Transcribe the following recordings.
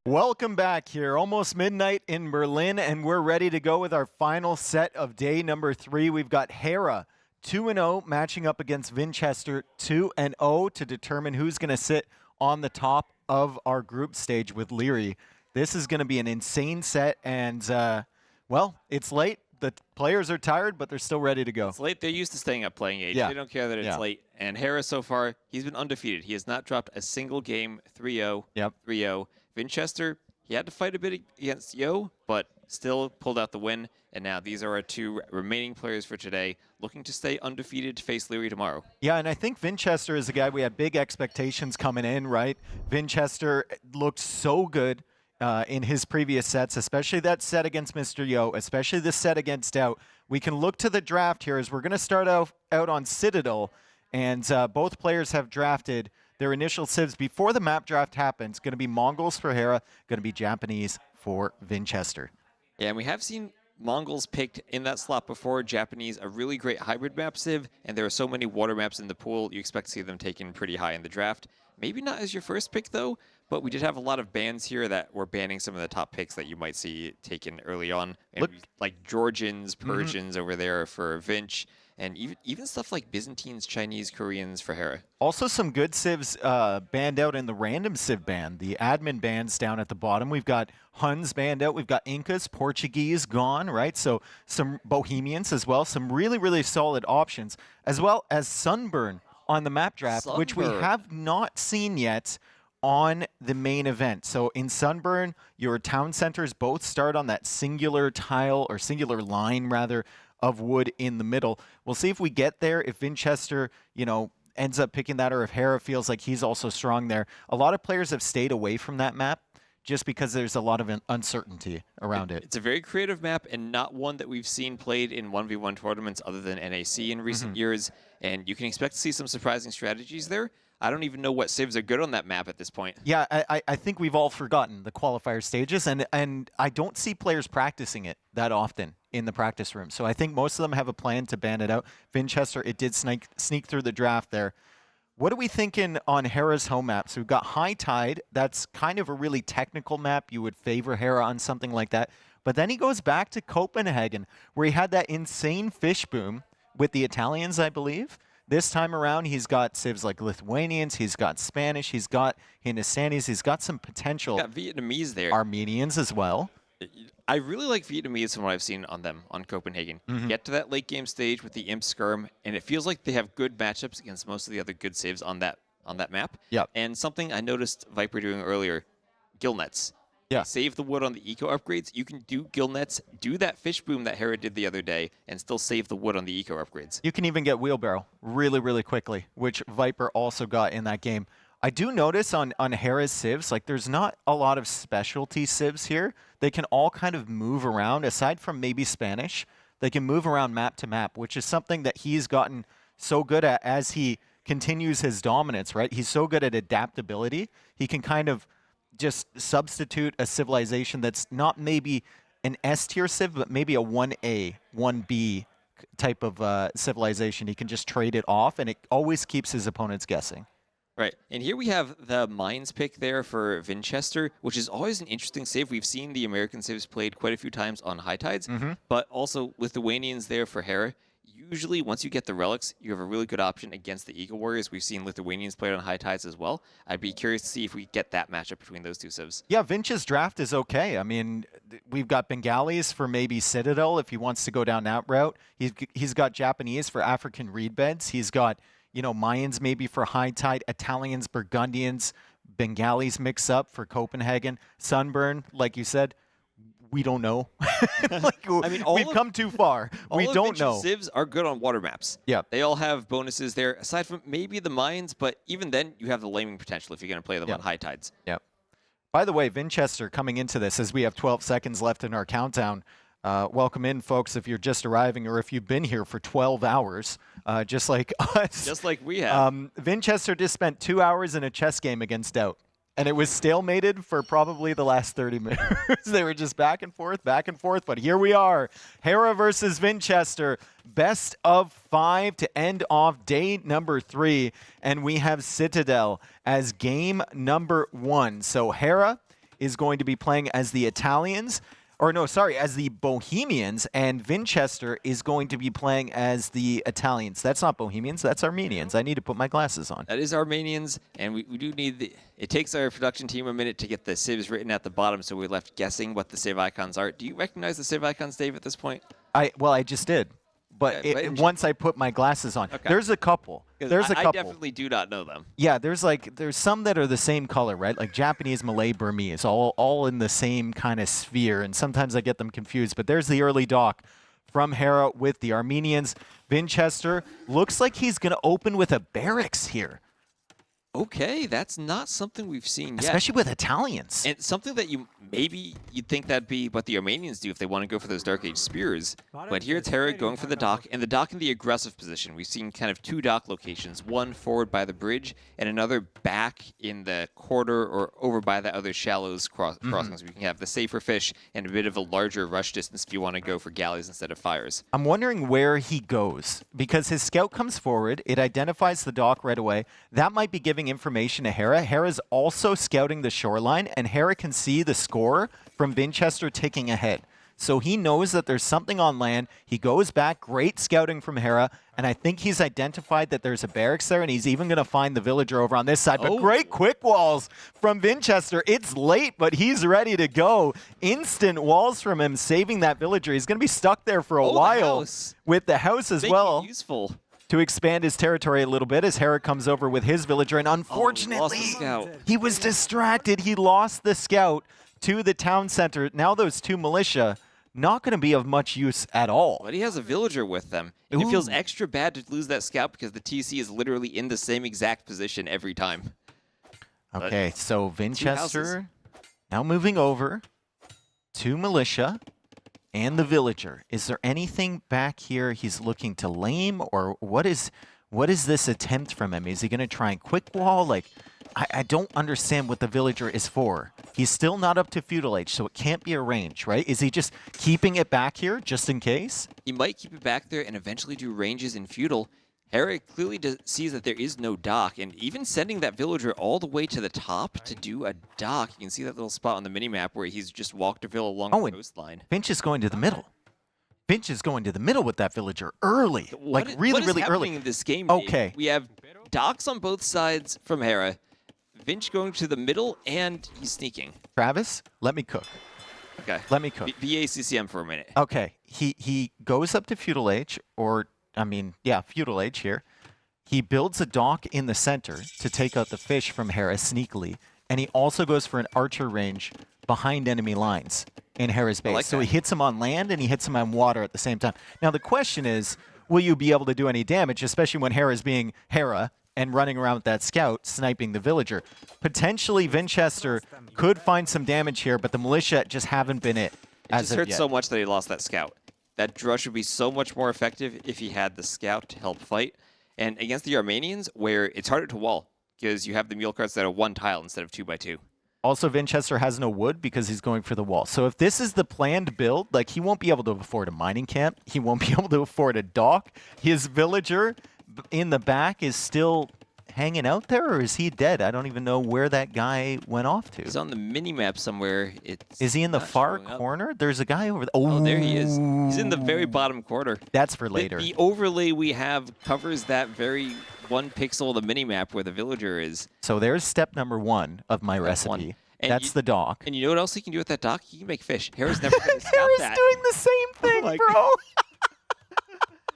Welcome back here. Almost midnight in Berlin, and we're ready to go with our final set of day number 3. We've got Hera 2-0 matching up against Vinchester 2-0 to determine who's going to sit on the top of our group stage with Leary. This is going to be an insane set, and, well, it's late. The players are tired, but they're still ready to go. It's late. They're used to staying up playing Age. Yeah. They don't care that it's late. And Hera, so far, he's been undefeated. He has not dropped a single game, 3-0, 3-0. Vinchester, he had to fight a bit against Yo, but still pulled out the win. And now these are our 2 remaining players for today, looking to stay undefeated to face Leary tomorrow. Yeah, and I think Vinchester is a guy we had big expectations coming in, right? Vinchester looked so good in his previous sets, especially that set against Mr. Yo, especially the set against Doubt. We can look to the draft here as we're going to start out on Citadel, and both players have drafted their initial civs before the map draft happens. Going to be Mongols for Hera, going to be Japanese for Vinchester. Yeah, and we have seen Mongols picked in that slot before, Japanese, a really great hybrid map civ, and there are so many water maps in the pool, you expect to see them taken pretty high in the draft. Maybe not as your first pick, though, but we did have a lot of bans here that were banning some of the top picks that you might see taken early on. And like Georgians, Persians over there for Vinch, and even stuff like Byzantines, Chinese, Koreans for Hera. Also some good civs banned out in the random civ ban. The admin bans down at the bottom. We've got Huns banned out. We've got Incas, Portuguese gone, right? So some Bohemians as well. Some really, really solid options, as well as Sunburn on the map draft, which we have not seen yet on the main event. So in Sunburn, your town centers both start on that singular tile, or singular line rather, of wood in the middle. We'll see if we get there, if Vinchester, you know, ends up picking that, or if Hera feels like he's also strong there. A lot of players have stayed away from that map just because there's a lot of uncertainty around it. It's a very creative map, and not one that we've seen played in 1v1 tournaments other than NAC in recent years, and you can expect to see some surprising strategies there. I don't even know what civs are good on that map at this point. Yeah, I think we've all forgotten the qualifier stages, and I don't see players practicing it that often in the practice room. So I think most of them have a plan to ban it out. Vinchester, it did sneak through the draft there. What are we thinking on Hera's home map? So we've got High Tide. That's kind of a really technical map. You would favor Hera on something like that. But then he goes back to Copenhagen, where he had that insane fish boom with the Italians, I believe. This time around, he's got civs like Lithuanians, he's got Spanish, he's got Hindustanis, he's got some potential. He's got Vietnamese there. Armenians as well. I really like Vietnamese from what I've seen on them on Copenhagen. Get to that late game stage with the Imp Skirm, and it feels like they have good matchups against most of the other good civs on that map. Yep. And something I noticed Viper doing earlier, gill nets. Yeah. Save the wood on the eco upgrades. You can do gill nets, do that fish boom that Hera did the other day, and still save the wood on the eco upgrades. You can even get wheelbarrow really, really quickly, which Viper also got in that game. I do notice on Hera's civs, like there's not a lot of specialty civs here. They can all kind of move around, aside from maybe Spanish. They can move around map to map, which is something that he's gotten so good at as he continues his dominance, right? He's so good at adaptability. He can kind of just substitute a civilization that's not maybe an S-tier civ, but maybe a 1A, 1B type of civilization. He can just trade it off, and it always keeps his opponents guessing. Right, and here we have the Mines pick there for Vinchester, which is always an interesting civ. We've seen the American civs played quite a few times on High Tides, but also Lithuanians there for Hera. Usually, once you get the relics, you have a really good option against the Eagle Warriors. We've seen Lithuanians played on High Tides as well. I'd be curious to see if we get that matchup between those two civs. Yeah, Vinch's draft is okay. I mean, we've got Bengalis for maybe Citadel if he wants to go down that route. He's got Japanese for African reed beds. He's got, you know, Mayans maybe for High Tide, Italians, Burgundians, Bengalis mix up for Copenhagen. Sunburn, like you said, we don't know. I mean, we've come too far. We don't know. Civs are good on water maps. Yeah. They all have bonuses there, aside from maybe the mines, but even then, you have the laming potential if you're going to play them on High Tides. Yeah. By the way, Vinchester coming into this, as we have 12 seconds left in our countdown, welcome in, folks, if you're just arriving or if you've been here for 12 hours, just like us. Just like we have. Vinchester just spent 2 hours in a chess game against Doubt. And it was stalemated for probably the last 30 minutes. They were just back and forth, but here we are. Hera versus Vinchester, best of 5 to end off day number 3. And we have Citadel as game number 1. So Hera is going to be playing as the Italians. Or no, sorry, as the Bohemians, and Vinchester is going to be playing as the Italians. That's not Bohemians, that's Armenians. I need to put my glasses on. That is Armenians, and we do need the... It takes our production team a minute to get the civs written at the bottom, so we're left guessing what the civ icons are. Do you recognize the civ icons, Dave, at this point? Well, I just did. But once I put my glasses on. Okay. There's a couple. There's a couple. I definitely do not know them. Yeah, there's some that are the same color, right? Like Japanese, Malay, Burmese, all in the same kind of sphere, and sometimes I get them confused. But there's the early dock from Hera with the Armenians. Vinchester looks like he's going to open with a barracks here. Okay, that's not something we've seen yet. Especially with Italians. And something that you'd think that'd be what the Armenians do if they want to go for those Dark Age spears. But here it's Hera going for the dock, and the dock in the aggressive position. We've seen kind of two dock locations, one forward by the bridge, and another back in the quarter or over by the other shallows crossings. We can have the safer fish and a bit of a larger rush distance if you want to go for galleys instead of fires. I'm wondering where he goes, because his scout comes forward, it identifies the dock right away. That might be giving information to Hera. Hera's also scouting the shoreline, and Hera can see the score from Vinchester ticking ahead. So he knows that there's something on land. He goes back, great scouting from Hera, and I think he's identified that there's a barracks there, and he's even going to find the villager over on this side. But great quick walls from Vinchester. It's late, but he's ready to go. Instant walls from him, saving that villager. He's going to be stuck there for a while with the house as well. Useful. To expand his territory a little bit as Hera comes over with his villager. And unfortunately, he was distracted. He lost the scout to the town center. Now those two militia, not going to be of much use at all. But he has a villager with them. And it feels extra bad to lose that scout because the TC is literally in the same exact position every time. Okay, so Vinchester now moving over to militia. And the villager. Is there anything back here he's looking to lame, or what is this attempt from him? Is he going to try and quick wall? Like, I don't understand what the villager is for. He's still not up to feudal age, so it can't be a range, right? Is he just keeping it back here just in case? He might keep it back there and eventually do ranges in feudal. Hera clearly sees that there is no dock, and even sending that villager all the way to the top to do a dock. You can see that little spot on the minimap where he's just walked a villa along the coastline. Finch is going to the middle. Finch is going to the middle with that villager early, really early. In this game, okay, Dave? We have docks on both sides from Hera. Vinch going to the middle, and he's sneaking. Travis, let me cook. Okay. Let me cook. VACCM for a minute. Okay. He goes up to feudal age, feudal age here. He builds a dock in the center to take out the fish from Hera sneakily, and he also goes for an archer range behind enemy lines in Hera's base. So he hits him on land and he hits him on water at the same time. Now the question is, will you be able to do any damage, especially when Hera's being Hera and running around with that scout, sniping the villager? Potentially Vinchester could find some damage here, but the militia just haven't been it as of yet. It just hurts so much that he lost that scout. That drush would be so much more effective if he had the scout to help fight. And against the Armenians, where it's harder to wall, because you have the mule carts that are one tile instead of 2x2. Also, Vinchester has no wood because he's going for the wall. So if this is the planned build, like, he won't be able to afford a mining camp. He won't be able to afford a dock. His villager in the back is still hanging out there, or is he dead? I don't even know where that guy went off to. He's on the mini-map somewhere. Is he in the far corner? There's a guy over there. Oh, there he is. He's in the very bottom corner. That's for later. The overlay we have covers that very one pixel of the mini-map where the villager is. So there's step number one of my recipe. That's the dock. And you know what else he can do with that dock? He can make fish. Hera's never going to scout Hera's that. doing the same thing, bro.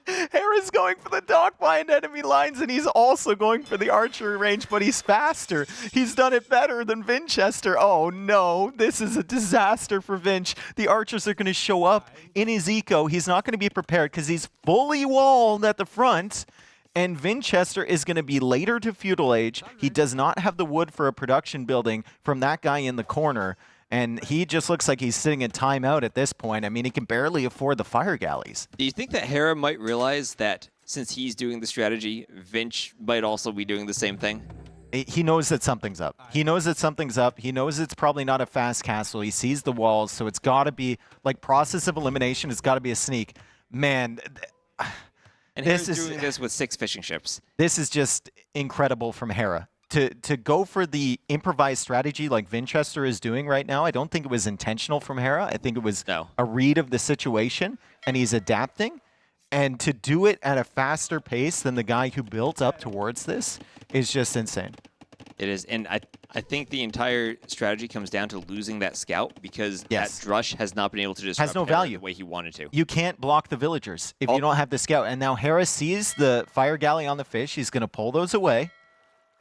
Hera's going for the dock behind enemy lines, and he's also going for the archery range, but he's faster. He's done it better than Vinchester. Oh, no. This is a disaster for Vinch. The archers are going to show up in his eco. He's not going to be prepared because he's fully walled at the front, and Vinchester is going to be later to feudal age. He does not have the wood for a production building from that guy in the corner. And he just looks like he's sitting in timeout at this point. I mean, he can barely afford the fire galleys. Do you think that Hera might realize that since he's doing the strategy, Vinch might also be doing the same thing? He knows that something's up. He knows that something's up. He knows it's probably not a fast castle. He sees the walls, so it's got to be, like, process of elimination. It's got to be a sneak. Man, and Hera's doing this with 6 fishing ships. This is just incredible from Hera to go for the improvised strategy like Vinchester is doing right now, I don't think it was intentional from Hera. I think it was a read of the situation, and he's adapting. And to do it at a faster pace than the guy who built up towards this is just insane. It is, and I think the entire strategy comes down to losing that scout because that Drush has not been able to disrupt has no value the way he wanted to. You can't block the villagers if you don't have the scout. And now Hera sees the fire galley on the fish. He's going to pull those away.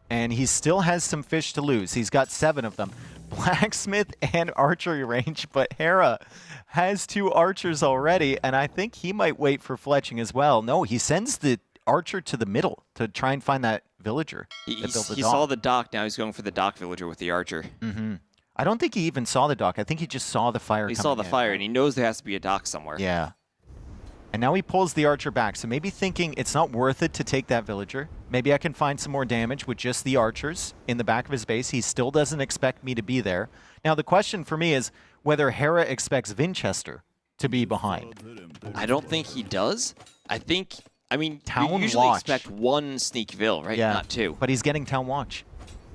And he still has some fish to lose. He's got 7 of them. Blacksmith and archery range, but Hera has 2 archers already, and I think he might wait for fletching as well. No, he sends the archer to the middle to try and find that villager. He saw the dock, now he's going for the dock villager with the archer. I don't think he even saw the dock. I think he just saw the fire He saw the fire, and he knows there has to be a dock somewhere. Yeah. And now he pulls the archer back, so maybe thinking it's not worth it to take that villager. Maybe I can find some more damage with just the archers in the back of his base. He still doesn't expect me to be there. Now, the question for me is whether Hera expects Vinchester to be behind. I don't think he does. I mean, Town you usually Watch. expect 1 sneak vill, right? Yeah, Not 2. But he's getting Town Watch.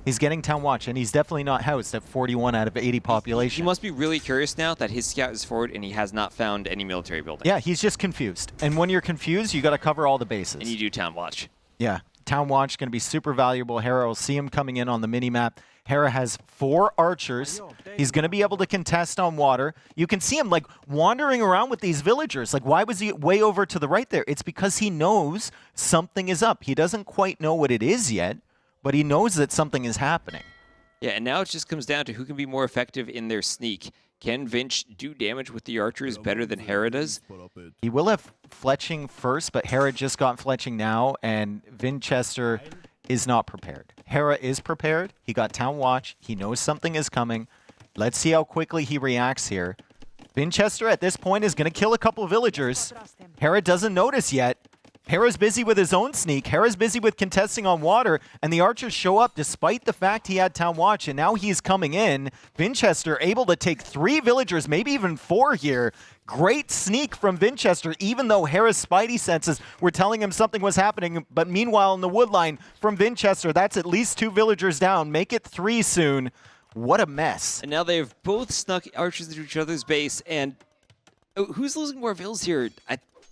He's getting Town Watch, and he's definitely not housed at 41 out of 80 population. He must be really curious now that his scout is forward and he has not found any military buildings. Yeah, he's just confused. And when you're confused, you got to cover all the bases. And you do Town Watch. Yeah, Town Watch going to be super valuable. Hera will see him coming in on the mini-map. Hera has 4 archers. He's going to be able to contest on water. You can see him like wandering around with these villagers. Like, why was he way over to the right there? It's because he knows something is up. He doesn't quite know what it is yet, but he knows that something is happening. Yeah, and now it just comes down to who can be more effective in their sneak. Can Vinch do damage with the archers better than Hera does? He will have fletching first, but Hera just got fletching now, and Vinchester is not prepared. Hera is prepared. He got Town Watch. He knows something is coming. Let's see how quickly he reacts here. Vinchester at this point is going to kill a couple of villagers. Hera doesn't notice yet. Hera's busy with his own sneak. Hera's busy with contesting on water, and the archers show up despite the fact he had Town Watch, and now he's coming in. Vinchester able to take 3 villagers, maybe even 4 here. Great sneak from Vinchester, even though Hera's spidey senses were telling him something was happening. But meanwhile, in the woodline from Vinchester, that's at least 2 villagers down. Make it 3 soon. What a mess. And now they've both snuck archers into each other's base, and who's losing more vills here?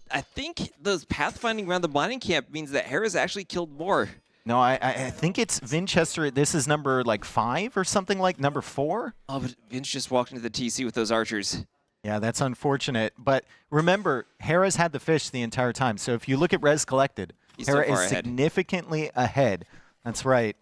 I think the pathfinding around the mining camp means that Hera's actually killed more. No, I think it's Vinchester. This is number like 5 or something like number 4. Oh, but Vinch just walked into the TC with those archers. Yeah, that's unfortunate. But remember, Hera's had the fish the entire time. So if you look at res collected, Hera is significantly ahead. That's right.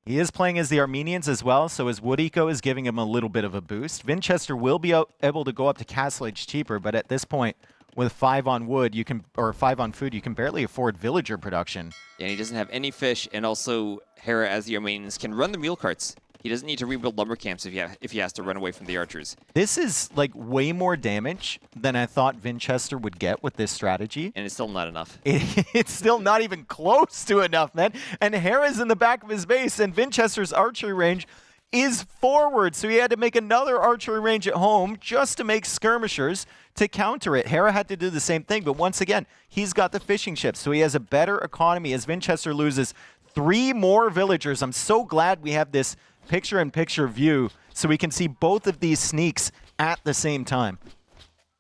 He is playing as the Armenians as well, so his wood eco is giving him a little bit of a boost. Vinchester will be able to go up to Castle Age cheaper, but at this point, with 5 on wood, or 5 on food, you can barely afford villager production. And he doesn't have any fish, and also Hera, as the Armenians, can run the mule carts. He doesn't need to rebuild lumber camps if he has to run away from the archers. This is like way more damage than I thought Vinchester would get with this strategy. And it's still not enough. It's still not even close to enough, man. And Hera's in the back of his base, and Vinchester's archery range is forward. So he had to make another archery range at home just to make skirmishers to counter it. Hera had to do the same thing, but once again, he's got the fishing ships, so he has a better economy as Vinchester loses 3 more villagers. I'm so glad we have this picture-in-picture view so we can see both of these sneaks at the same time.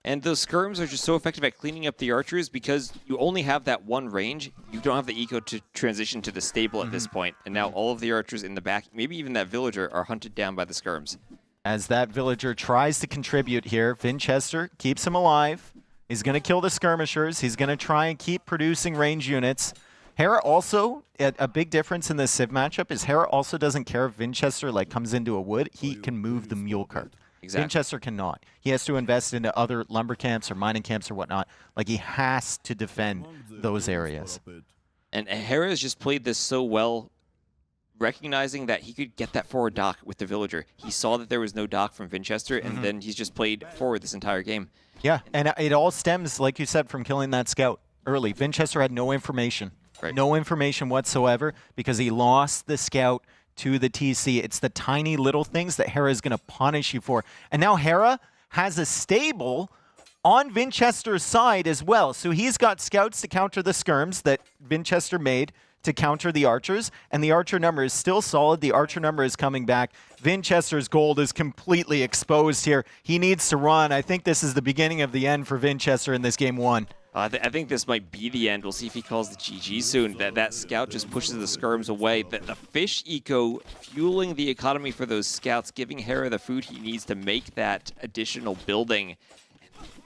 And those skirms are just so effective at cleaning up the archers because you only have that one range. You don't have the eco to transition to the stable at this point. And now all of the archers in the back, maybe even that villager, are hunted down by the skirms. As that villager tries to contribute here, Vinchester keeps him alive. He's going to kill the skirmishers. He's going to try and keep producing range units. Hera also, a big difference in this Civ matchup is Hera also doesn't care if Vinchester like comes into a wood. He can move the mule cart. Exactly. Vinchester cannot. He has to invest into other lumber camps or mining camps or whatnot. Like, he has to defend those areas. And Hera has just played this so well, recognizing that he could get that forward dock with the villager. He saw that there was no dock from Vinchester, and then he's just played forward this entire game. Yeah, and it all stems, like you said, from killing that scout early. Vinchester had no information. Right. No information whatsoever because he lost the scout to the TC. It's the tiny little things that Hera is going to punish you for. And now Hera has a stable on Vinchester's side as well. So he's got scouts to counter the skirms that Vinchester made to counter the archers, and the archer number is still solid. The archer number is coming back. Vinchester's gold is completely exposed here. He needs to run. I think this is the beginning of the end for Vinchester in this game 1. I think this might be the end. We'll see if he calls the GG soon. That scout just pushes the skirms away. The fish eco fueling the economy for those scouts, giving Hera the food he needs to make that additional building.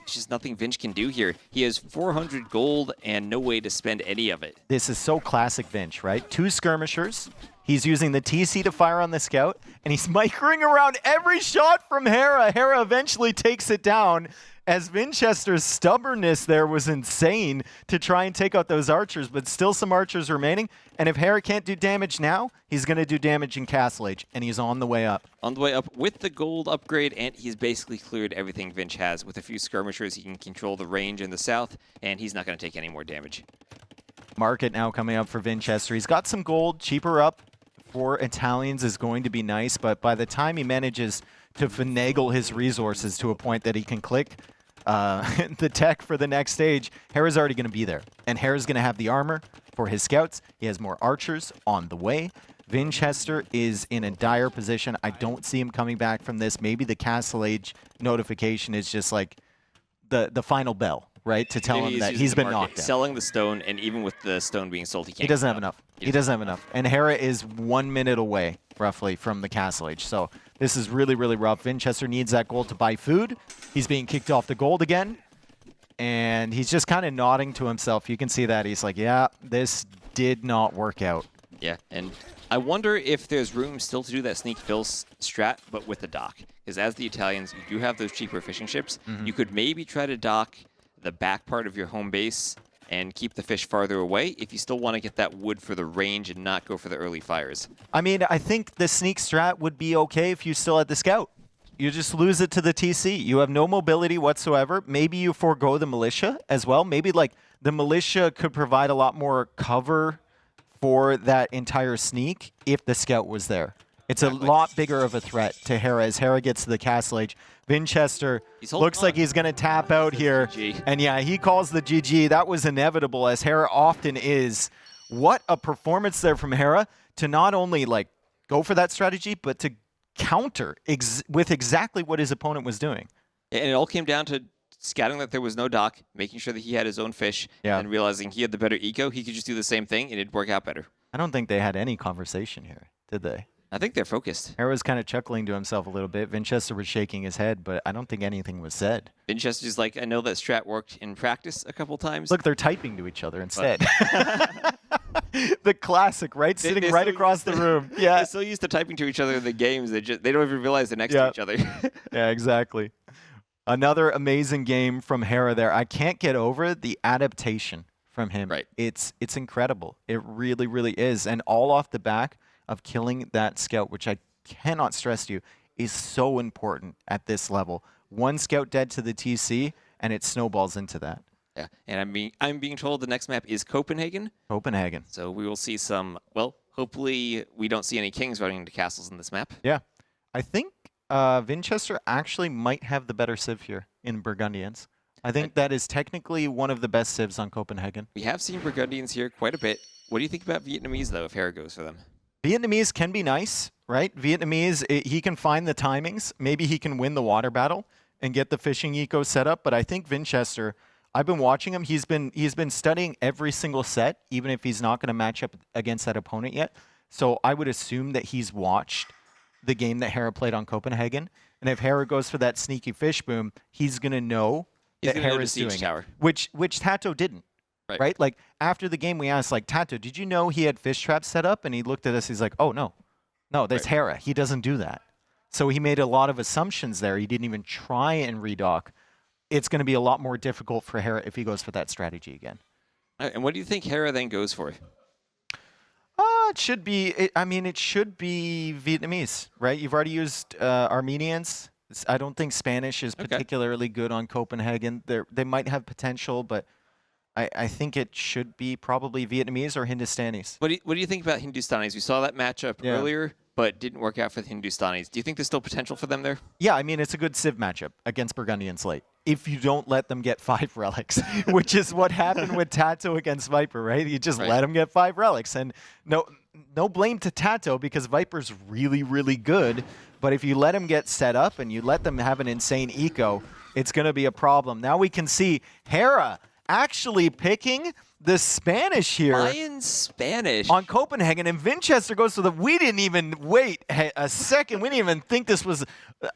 It's just nothing Vinch can do here. He has 400 gold and no way to spend any of it. This is so classic Vinch, right? 2 skirmishers. He's using the TC to fire on the scout, and he's microing around every shot from Hera. Hera eventually takes it down, as Vinchester's stubbornness there was insane to try and take out those archers, but still some archers remaining. And if Hera can't do damage now, he's going to do damage in Castle Age, and he's on the way up. On the way up with the gold upgrade, and he's basically cleared everything Vinch has. With a few skirmishers, he can control the range in the south, and he's not going to take any more damage. Market now coming up for Vinchester. He's got some gold, cheaper up for Italians is going to be nice, but by the time he manages to finagle his resources to a point that he can click the tech for the next stage, Hera's already going to be there. And Hera's going to have the armor for his scouts. He has more archers on the way. Vinchester is in a dire position. I don't see him coming back from this. Maybe the Castle Age notification is just like the final bell, right? To tell him that he's been knocked out. Selling the stone, and even with the stone being sold, he doesn't have enough. He doesn't have enough. And Hera is 1 minute away, roughly, from the Castle Age. So this is really, really rough. Vinchester needs that gold to buy food. He's being kicked off the gold again. And he's just kind of nodding to himself. You can see that. He's like, yeah, this did not work out. Yeah, and I wonder if there's room still to do that sneak fill strat, but with the dock. Because as the Italians, you do have those cheaper fishing ships. You could maybe try to dock the back part of your home base and keep the fish farther away if you still want to get that wood for the range and not go for the early fires. I mean, I think the sneak strat would be okay if you still had the scout. You just lose it to the TC. You have no mobility whatsoever. Maybe you forego the militia as well. Maybe like the militia could provide a lot more cover for that entire sneak if the scout was there. It's a lot bigger of a threat to Hera as Hera gets to the Castle Age. Vinchester looks like he's going to tap out here. And yeah, he calls the GG. That was inevitable, as Hera often is. What a performance there from Hera to not only like go for that strategy, but to counter with exactly what his opponent was doing. And it all came down to scouting that there was no dock, making sure that he had his own fish, and realizing he had the better eco. He could just do the same thing, and it'd work out better. I don't think they had any conversation here, did they? I think they're focused. Hera was kind of chuckling to himself a little bit. Vinchester was shaking his head, but I don't think anything was said. Vinchester's like, I know that strat worked in practice a couple times. Look, they're typing to each other instead. The classic, right? Sitting right across the room. Yeah. They're so used to typing to each other in the games, they don't even realize they're next to each other. Yeah, exactly. Another amazing game from Hera there. I can't get over the adaptation from him. Right. It's incredible. It really, really is. And all off the back of killing that scout, which I cannot stress to you, is so important at this level. One scout dead to the TC, and it snowballs into that. Yeah, and I'm being told the next map is Copenhagen. Copenhagen. So we will see some, well, hopefully we don't see any kings running into castles in this map. Yeah. I think Vinchester actually might have the better civ here in Burgundians. I think that is technically one of the best civs on Copenhagen. We have seen Burgundians here quite a bit. What do you think about Vietnamese, though, if Hera goes for them? Vietnamese can be nice, right? Vietnamese, he can find the timings. Maybe he can win the water battle and get the fishing eco set up. But I think Vinchester, I've been watching him. He's been studying every single set, even if he's not going to match up against that opponent yet. So I would assume that he's watched the game that Hera played on Copenhagen. And if Hera goes for that sneaky fish boom, he's going to know that Hera's doing it, which Tato didn't. Right? Like, after the game, we asked, like, Tato, did you know he had fish traps set up? And he looked at us. He's like, oh, no. No, that's Hera. He doesn't do that. So he made a lot of assumptions there. He didn't even try and redock. It's going to be a lot more difficult for Hera if he goes for that strategy again. And what do you think Hera then goes for? It should be, it should be Vietnamese, right? You've already used Armenians. I don't think Spanish is particularly good on Copenhagen. They might have potential, but I think it should be probably Vietnamese or Hindustanis. What do you think about Hindustanis? We saw that matchup earlier, but didn't work out for the Hindustanis. Do you think there's still potential for them there? Yeah, I mean, it's a good civ matchup against Burgundians late. if you don't let them get 5 relics, which is what happened with Tato against Viper, right? You just let them get 5 relics. And no blame to Tato because Viper's really, really good. But if you let him get set up and you let them have an insane eco, it's going to be a problem. Now we can see Hera actually picking the Spanish here. Mayan Spanish. On Copenhagen, and Vinchester goes to the... We didn't even wait a second. We didn't even think this was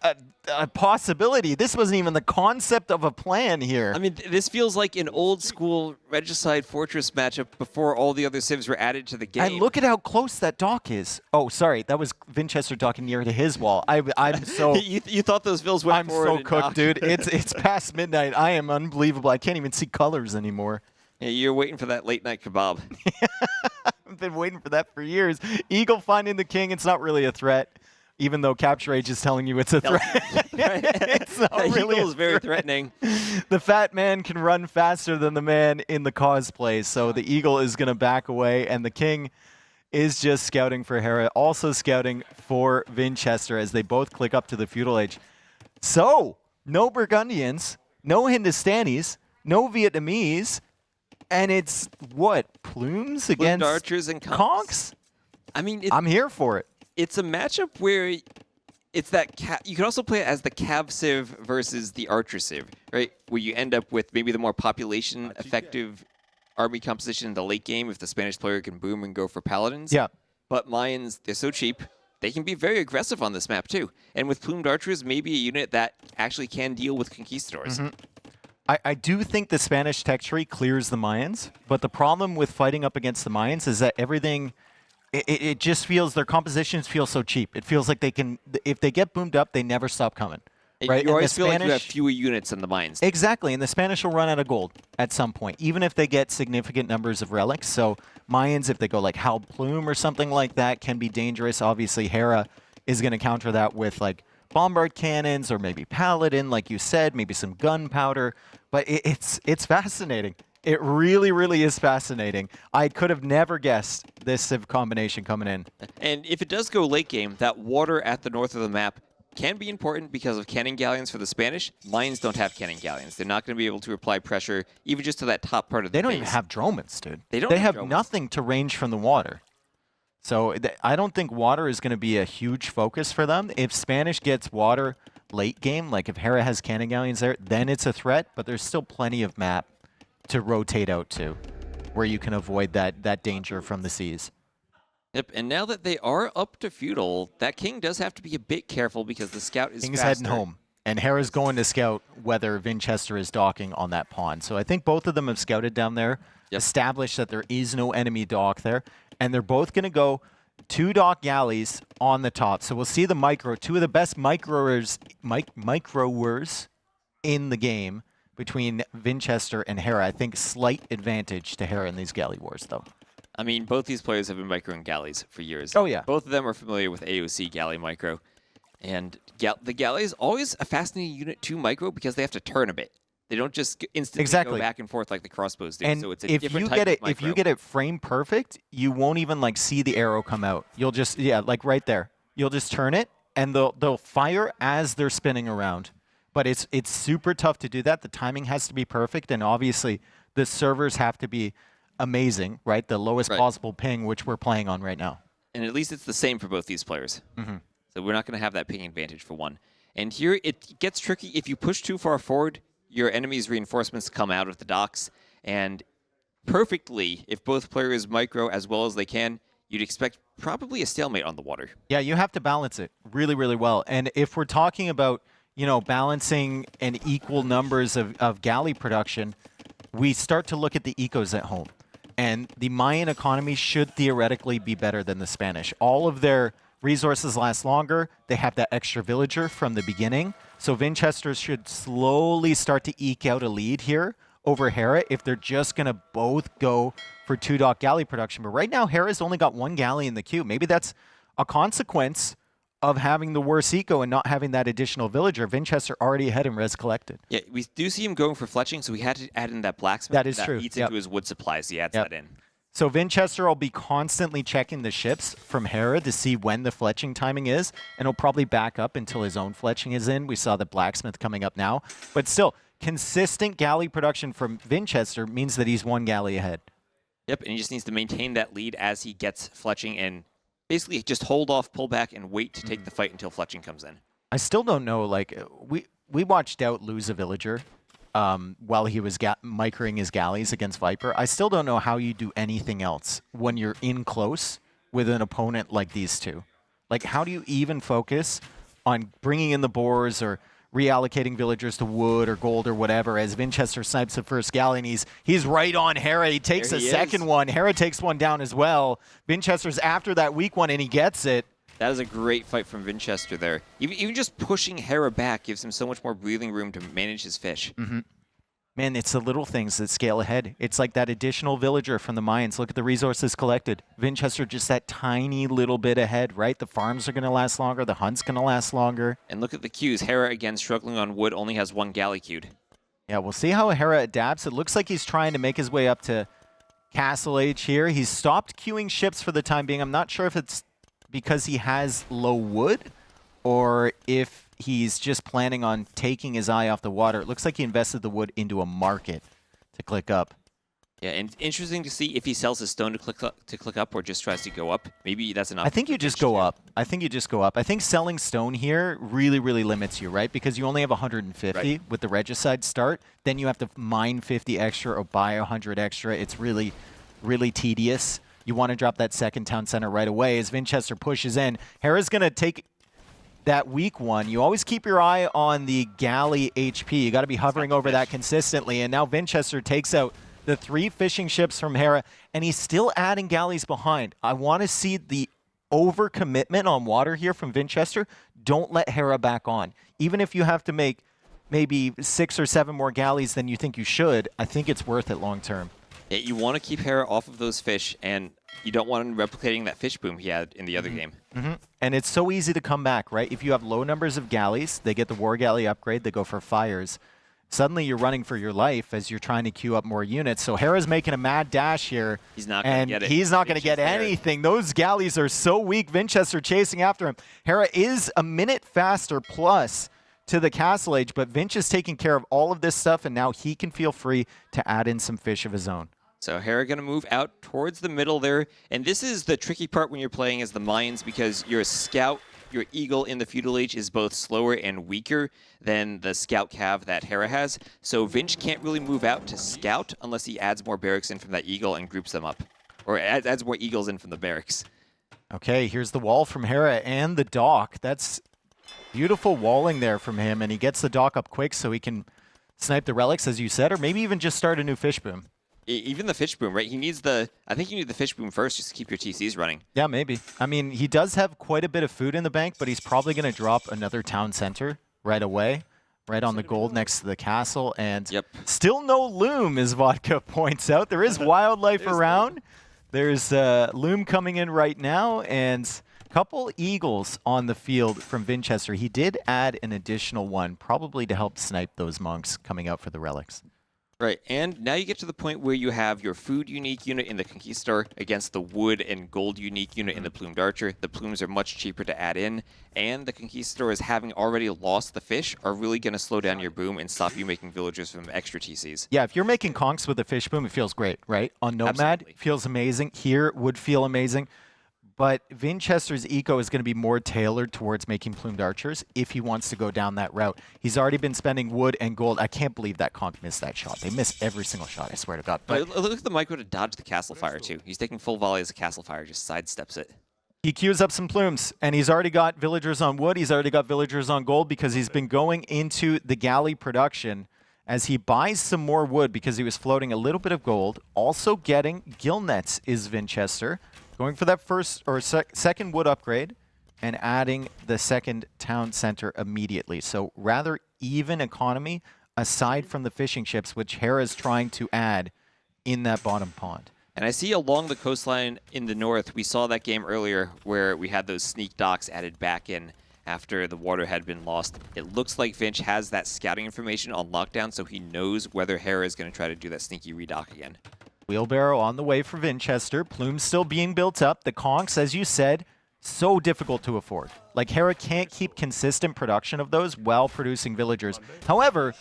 a possibility. This wasn't even the concept of a plan here. I mean, this feels like an old-school Regicide Fortress matchup before all the other civs were added to the game. And look at how close that dock is. Oh, sorry. That was Vinchester docking near to his wall. I'm so... you thought those vills went forward. I'm so cooked, dude. It's past midnight. I am unbelievable. I can't even see colors anymore. Yeah, you're waiting for that late-night kebab. I've been waiting for that for years. Eagle finding the king. It's not really a threat, even though Capture Age is telling you it's a threat. It's not really Eagle is very threatening. The fat man can run faster than the man in the cosplay, so the Eagle is going to back away, and the king is just scouting for Hera, also scouting for Vinchester as they both click up to the Feudal Age. So, no Burgundians, no Hindustanis, no Vietnamese, and it's, what, plumes against archers and conchs? I mean, I'm here for it. It's a matchup where it's that you can also play it as the Cav Civ versus the Archer Civ, right? Where you end up with maybe the more population effective army composition in the late game if the Spanish player can boom and go for paladins. Yeah. But Mayans, they're so cheap. They can be very aggressive on this map too. And with plumed archers, maybe a unit that actually can deal with conquistadors. I do think the Spanish tech tree clears the Mayans, but the problem with fighting up against the Mayans is that everything, it just feels, their compositions feel so cheap. It feels like they can, if they get boomed up, they never stop coming. Right? You always feel like you have fewer units than the Mayans. Exactly, and the Spanish will run out of gold at some point, even if they get significant numbers of relics. So Mayans, if they go like Hal Plume or something like that, can be dangerous. Obviously, Hera is going to counter that with like bombard cannons or maybe paladin, like you said, maybe some gunpowder. But it's fascinating. It really, really is fascinating. I could have never guessed this Civ combination coming in. And if it does go late game, that water at the north of the map can be important because of cannon galleons for the Spanish. Mayans don't have cannon galleons. They're not going to be able to apply pressure even just to that top part of the They don't base. even have dromons, dude. They have dromons. nothing to range from the water. So I don't think water is going to be a huge focus for them. If Spanish gets water late game, like if Hera has cannon galleons there, then it's a threat, but there's still plenty of map to rotate out to where you can avoid that danger from the seas. Yep, and now that they are up to feudal, that king does have to be a bit careful because the scout is King's faster. heading home, and Hera's going to scout whether Vinchester is docking on that pawn. So I think both of them have scouted down there, established that there is no enemy dock there, and they're both going to go 2 dock galleys on the top. So we'll see the micro, 2 of the best microers in the game between Vinchester and Hera. I think slight advantage to Hera in these galley wars, though. I mean, both these players have been microing galleys for years. Oh, yeah. Both of them are familiar with AOC galley micro. And the galley is always a fascinating unit to micro because they have to turn a bit. They don't just instantly go back and forth like the crossbows do. And so it's a if different you type get it, of micro. if you get it frame perfect, you won't even like see the arrow come out. You'll just like right there. You'll just turn it, and they'll fire as they're spinning around. But it's super tough to do that. The timing has to be perfect, and obviously the servers have to be amazing, right? The lowest possible ping, which we're playing on right now. And at least it's the same for both these players. So we're not going to have that ping advantage for one. And here it gets tricky. If you push too far forward, your enemy's reinforcements come out of the docks. And perfectly, if both players micro as well as they can, you'd expect probably a stalemate on the water. Yeah, you have to balance it really, really well. And if we're talking about, balancing and equal numbers of galley production, we start to look at the ecos at home. And the Mayan economy should theoretically be better than the Spanish. All of their resources last longer. They have that extra villager from the beginning. So Vinchester should slowly start to eke out a lead here over Hera if they're just going to both go for 2 dock galley production. But right now, Hera's only got 1 galley in the queue. Maybe that's a consequence of having the worst eco and not having that additional villager. Vinchester already ahead in res collected. Yeah, we do see him going for fletching, so we had to add in that blacksmith. That is true. Eats into his wood supplies. He adds that in. So Vinchester will be constantly checking the ships from Hera to see when the fletching timing is, and he'll probably back up until his own fletching is in. We saw the blacksmith coming up now. But still, consistent galley production from Vinchester means that he's 1 galley ahead. Yep, and he just needs to maintain that lead as he gets fletching and basically just hold off, pull back, and wait to take the fight until fletching comes in. I still don't know, like, we watched Doubt lose a villager while he was microing his galleys against Viper. I still don't know how you do anything else when you're in close with an opponent like these two. Like, how do you even focus on bringing in the boars or reallocating villagers to wood or gold or whatever as Vinchester snipes the first galley, and he's right on Hera. He takes a second one. Hera takes one down as well. Vinchester's after that weak one, and he gets it. That is a great fight from Vinchester there. Even just pushing Hera back gives him so much more breathing room to manage his fish. Man, it's the little things that scale ahead. It's like that additional villager from the mines. Look at the resources collected. Vinchester just that tiny little bit ahead, right? The farms are going to last longer. The hunt's going to last longer. And look at the queues. Hera, again, struggling on wood, only has 1 galley queued. Yeah, we'll see how Hera adapts. It looks like he's trying to make his way up to Castle Age here. He's stopped queuing ships for the time being. I'm not sure if it's because he has low wood or if he's just planning on taking his eye off the water. It looks like he invested the wood into a market to click up. Yeah, and interesting to see if he sells his stone to click up or just tries to go up. Maybe that's enough. I think you just go up. I think you just go up. I think selling stone here really, really limits you, right? Because you only have 150 with the regicide start. Then you have to mine 50 extra or buy 100 extra. It's really, really tedious. You want to drop that second town center right away as Vinchester pushes in. Hera's going to take that weak one. You always keep your eye on the galley HP. You got to be hovering over that consistently. And now Vinchester takes out the 3 fishing ships from Hera, and he's still adding galleys behind. I want to see the overcommitment on water here from Vinchester. Don't let Hera back on. Even if you have to make maybe 6 or 7 more galleys than you think you should, I think it's worth it long term. Yeah, you want to keep Hera off of those fish, and you don't want him replicating that fish boom he had in the other game. And it's so easy to come back, right? If you have low numbers of galleys, they get the war galley upgrade, they go for fires. Suddenly you're running for your life as you're trying to queue up more units. So Hera's making a mad dash here. He's not going to get it. He's not going to get anything. Those galleys are so weak. Vinchester chasing after him. Hera is a minute faster plus to the Castle Age, but Vinch is taking care of all of this stuff, and now he can feel free to add in some fish of his own. So Hera going to move out towards the middle there. And this is the tricky part when you're playing as the mines, because your scout, your eagle in the feudal age is both slower and weaker than the scout cav that Hera has. So Vinch can't really move out to scout unless he adds more barracks in from that eagle and groups them up. Or adds more eagles in from the barracks. Okay, here's the wall from Hera and the dock. That's beautiful walling there from him. And he gets the dock up quick so he can snipe the relics, as you said, or maybe even just start a new fish boom. Even the fish boom, right? He needs the... I think you need the fish boom first just to keep your TCs running. Yeah, maybe. I mean, he does have quite a bit of food in the bank, but he's probably going to drop another town center right away, right on the gold next to the castle. And still no loom, as Vodka points out. There is wildlife around. There's loom coming in right now, and a couple eagles on the field from Vinchester. He did add an additional one, probably to help snipe those monks coming out for the relics. Right, and now you get to the point where you have your food unique unit in the Conquistador against the wood and gold unique unit in the Plumed Archer. The plumes are much cheaper to add in, and the Conquistadors, having already lost the fish, are really going to slow down your boom and stop you making villagers from extra TCs. Yeah, if you're making conks with a fish boom, it feels great, right? On Nomad, it feels amazing. Here, would feel amazing. But Vinchester's eco is going to be more tailored towards making plumed archers if he wants to go down that route. He's already been spending wood and gold. I can't believe that conk missed that shot. They miss every single shot, I swear to God. But look at the micro to dodge the castle fire, too. He's taking full volley as a castle fire, just sidesteps it. He queues up some plumes, and he's already got villagers on wood. He's already got villagers on gold because he's been going into the galley production as he buys some more wood because he was floating a little bit of gold. Also getting gill nets is Vinchester. Going for that first or second wood upgrade and adding the second town center immediately. So rather even economy aside from the fishing ships, which Hera's trying to add in that bottom pond. And I see along the coastline in the north, we saw that game earlier where we had those sneak docks added back in after the water had been lost. It looks like Vinch has that scouting information on lockdown, so he knows whether Hera is going to try to do that sneaky redock again. Wheelbarrow on the way for Vinchester. Plumes still being built up. The conks, as you said, so difficult to afford. Like, Hera can't keep consistent production of those while producing villagers. However,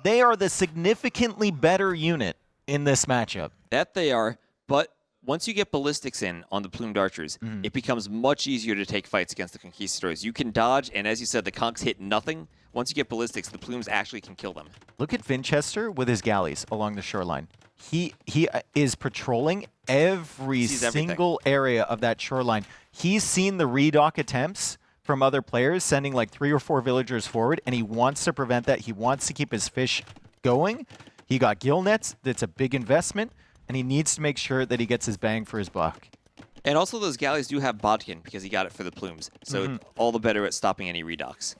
They are the significantly better unit in this matchup. That they are, but once you get ballistics in on the plumed archers, it becomes much easier to take fights against the conquistadors. You can dodge, and as you said, the conks hit nothing. Once you get ballistics, the plumes actually can kill them. Look at Vinchester with his galleys along the shoreline. He is patrolling every single area of that shoreline. He's seen the redock attempts from other players, sending like 3 or 4 villagers forward, and he wants to prevent that. He wants to keep his fish going. He got gill nets. That's a big investment, and he needs to make sure that he gets his bang for his buck. And also those galleys do have bodkin because he got it for the plumes, so all the better at stopping any redocks.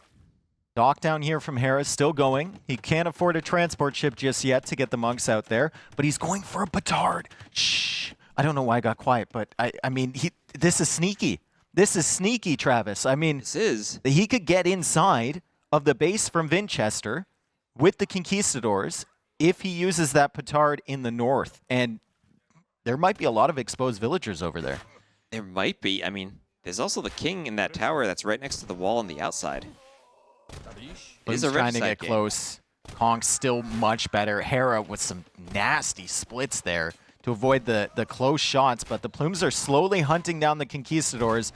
Dock down here from Hera, still going. He can't afford a transport ship just yet to get the monks out there, but he's going for a petard. Shh. I don't know why I got quiet, but I mean, this is sneaky. This is sneaky, Travis. I mean, he could get inside of the base from Vinchester with the conquistadors if he uses that petard in the north, and there might be a lot of exposed villagers over there. There might be. I mean, there's also the king in that tower that's right next to the wall on the outside. He's trying to get close. Kong's still much better. Hera with some nasty splits there to avoid the close shots, but the plumes are slowly hunting down the conquistadors.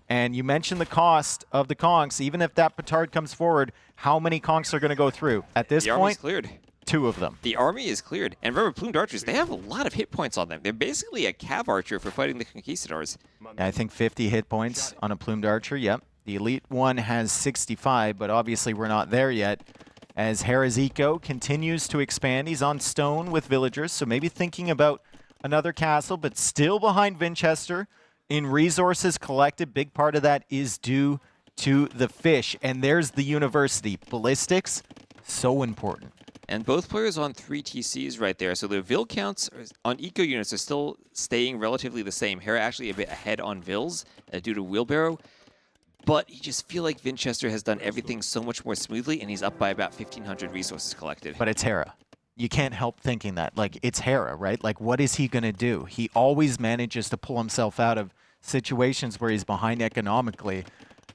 And you mentioned the cost of the conks. Even if that petard comes forward, how many conks are going to go through? At this point, cleared. 2 of them. The army is cleared. And remember, plumed archers, they have a lot of hit points on them. They're basically a cav archer for fighting the conquistadors. I think 50 hit points on a plumed archer, yep. The elite one has 65, but obviously we're not there yet. As Hera's eco continues to expand, he's on stone with villagers, so maybe thinking about another castle, but still behind Vinchester in resources collected. Big part of that is due to the fish. And there's the university. Ballistics, so important. And both players on 3 TCs right there. So their Vil counts on eco units are still staying relatively the same. Hera actually a bit ahead on Vils due to wheelbarrow. But you just feel like Vinchester has done everything so much more smoothly, and he's up by about 1,500 resources collected. But it's Hera. You can't help thinking that. Like, it's Hera, right? Like, what is he going to do? He always manages to pull himself out of situations where he's behind economically.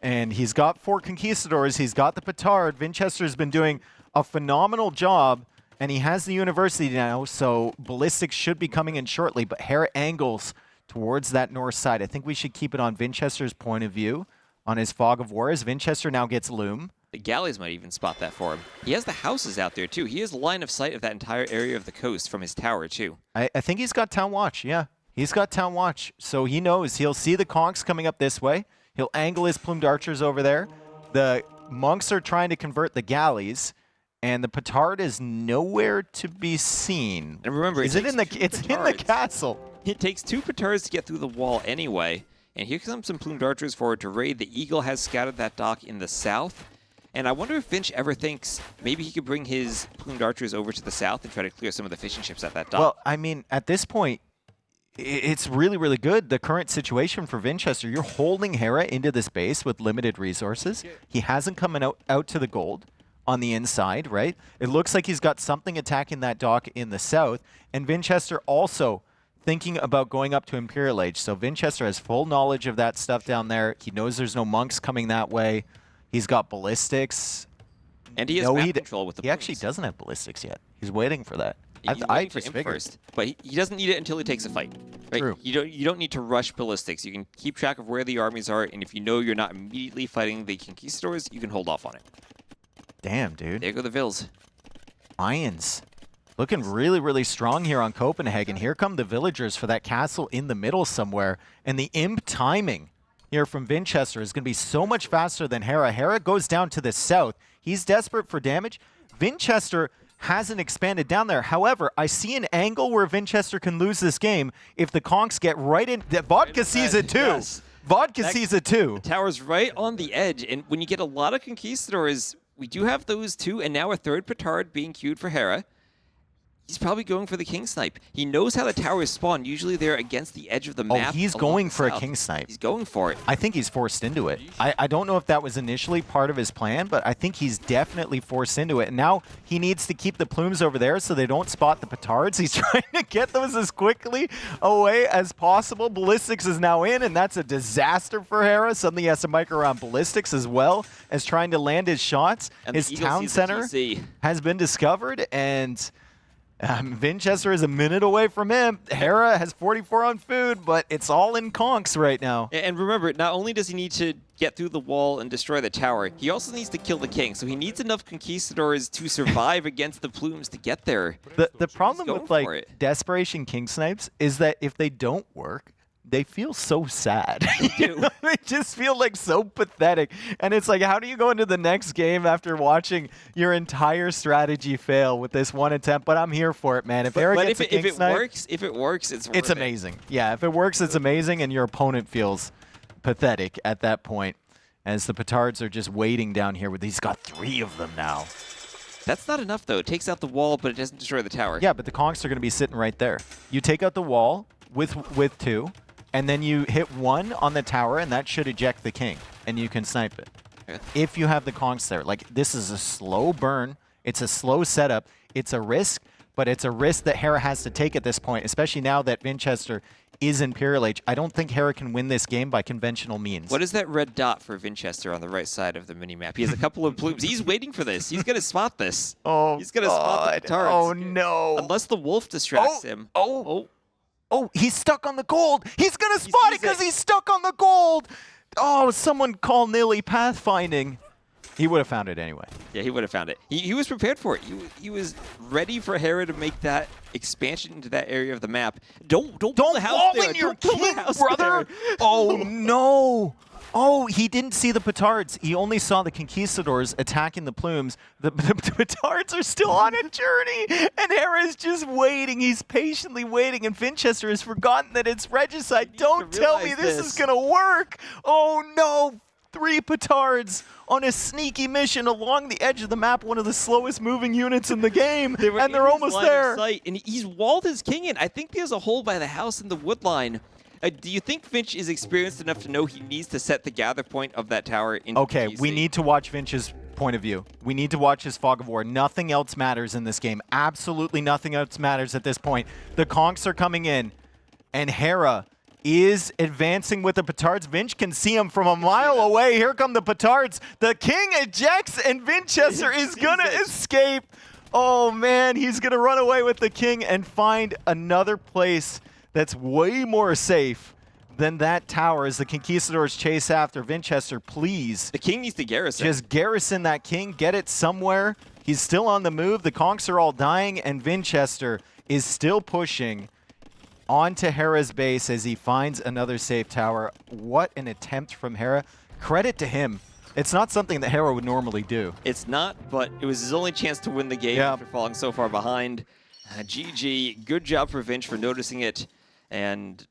And he's got 4 conquistadors. He's got the petard. Vinchester's been doing a phenomenal job, and he has the university now, so ballistics should be coming in shortly. But Hera angles towards that north side. I think we should keep it on Vinchester's point of view. On his fog of war, as Vinchester now gets loom. The galleys might even spot that for him. He has the houses out there, too. He has line of sight of that entire area of the coast from his tower, too. I think he's got town watch, yeah. He's got town watch, so he knows. He'll see the conks coming up this way. He'll angle his plumed archers over there. The monks are trying to convert the galleys, and the petard is nowhere to be seen. And remember, it's in the castle. It takes 2 petards to get through the wall anyway. And here comes some plumed archers forward to raid. The Eagle has scouted that dock in the south. And I wonder if Vinch ever thinks maybe he could bring his plumed archers over to the south and try to clear some of the fishing ships at that dock. Well, I mean, at this point, it's really, really good. The current situation for Vinchester, you're holding Hera into this base with limited resources. He hasn't come out to the gold on the inside, right? It looks like he's got something attacking that dock in the south. And Vinchester also thinking about going up to Imperial Age. So Vinchester has full knowledge of that stuff down there. He knows there's no monks coming that way. He's got ballistics. And he has map control with the He actually doesn't have ballistics yet. He's waiting for that. I just figured. First, but he doesn't need it until he takes a fight. Right? True. You don't need to rush ballistics. You can keep track of where the armies are, and if you know you're not immediately fighting the conquistadors, you can hold off on it. Damn, dude. There go the Vils. Lions. Looking really, really strong here on Copenhagen. Here come the villagers for that castle in the middle somewhere. And the imp timing here from Vinchester is going to be so much faster than Hera. Hera goes down to the south. He's desperate for damage. Vinchester hasn't expanded down there. However, I see an angle where Vinchester can lose this game if the conks get right in. Vodka sees it too. Yes. Vodka sees it too. The tower's right on the edge. And when you get a lot of conquistadors, we do have those 2, and now a 3rd petard being queued for Hera. He's probably going for the king snipe. He knows how the towers spawn. Usually they're against the edge of the map. He's along going the for a south. king snipe. He's going for it. I think he's forced into it. I don't know if that was initially part of his plan, but I think he's definitely forced into it. And now he needs to keep the plumes over there so they don't spot the petards. He's trying to get those as quickly away as possible. Ballistics is now in, and that's a disaster for Hera. Suddenly he has to mic around ballistics as well as trying to land his shots. And his town center has been discovered, and Vinchester is a minute away from him. Hera has 44 on food, but it's all in conks right now. And remember, not only does he need to get through the wall and destroy the tower, he also needs to kill the king. So he needs enough conquistadors to survive against the plumes to get there. The problem with like Desperation King Snipes is that if they don't work, they feel so sad. They just feel like so pathetic. And it's like, how do you go into the next game after watching your entire strategy fail with this one attempt? But I'm here for it, man. If Hera gets a King Snipe, if it works, it's worth it's amazing. Yeah, if it works, it's amazing, and your opponent feels pathetic at that point, as the petards are just waiting down here. He's got 3 of them now. That's not enough, though. It takes out the wall, but it doesn't destroy the tower. Yeah, but the conks are going to be sitting right there. You take out the wall with 2. And then you hit 1 on the tower, and that should eject the king, and you can snipe it. Okay. If you have the conks there. Like, this is a slow burn. It's a slow setup. It's a risk, but it's a risk that Hera has to take at this point, especially now that Vinchester is Imperial Age. I don't think Hera can win this game by conventional means. What is that red dot for Vinchester on the right side of the mini-map? He has a couple of plumes. He's waiting for this. He's going to spot this. Oh, he's going to spot the petards. Oh, no. Unless the wolf distracts him. Oh, he's stuck on the gold. He's going to spot it because he's stuck on the gold. Oh, someone call Nilly pathfinding. He would have found it anyway. Yeah, he would have found it. He was prepared for it. He was ready for Hera to make that expansion into that area of the map. Don't build a house there. In your Don't build king, a house brother. there. Oh, no. Oh, he didn't see the petards. He only saw the conquistadors attacking the plumes. The petards are still on a journey, and Hera is just waiting. He's patiently waiting, and Vinchester has forgotten that it's regicide. Don't tell me this is going to work. Oh, no. 3 petards on a sneaky mission along the edge of the map, one of the slowest moving units in the game, and they're almost there. And he's walled his king in. I think there's a hole by the house in the wood line. Do you think Vinch is experienced enough to know he needs to set the gather point of that tower into Okay, PC? we need to watch Vinch's point of view. We need to watch his fog of war. Nothing else matters in this game. Absolutely nothing else matters at this point. The conks are coming in, and Hera is advancing with the petards. Vinch can see him from a mile away. Here come the petards. The king ejects, and Vinchester is going to escape. Oh, man, he's going to run away with the king and find another place that's way more safe than that tower as the conquistadors chase after Vinchester. Please. The king needs to garrison. Just garrison that king. Get it somewhere. He's still on the move. The conks are all dying, and Vinchester is still pushing onto Hera's base as he finds another safe tower. What an attempt from Hera. Credit to him. It's not something that Hera would normally do. It's not, but it was his only chance to win the game after falling so far behind. GG. Good job for Vinch for noticing it. And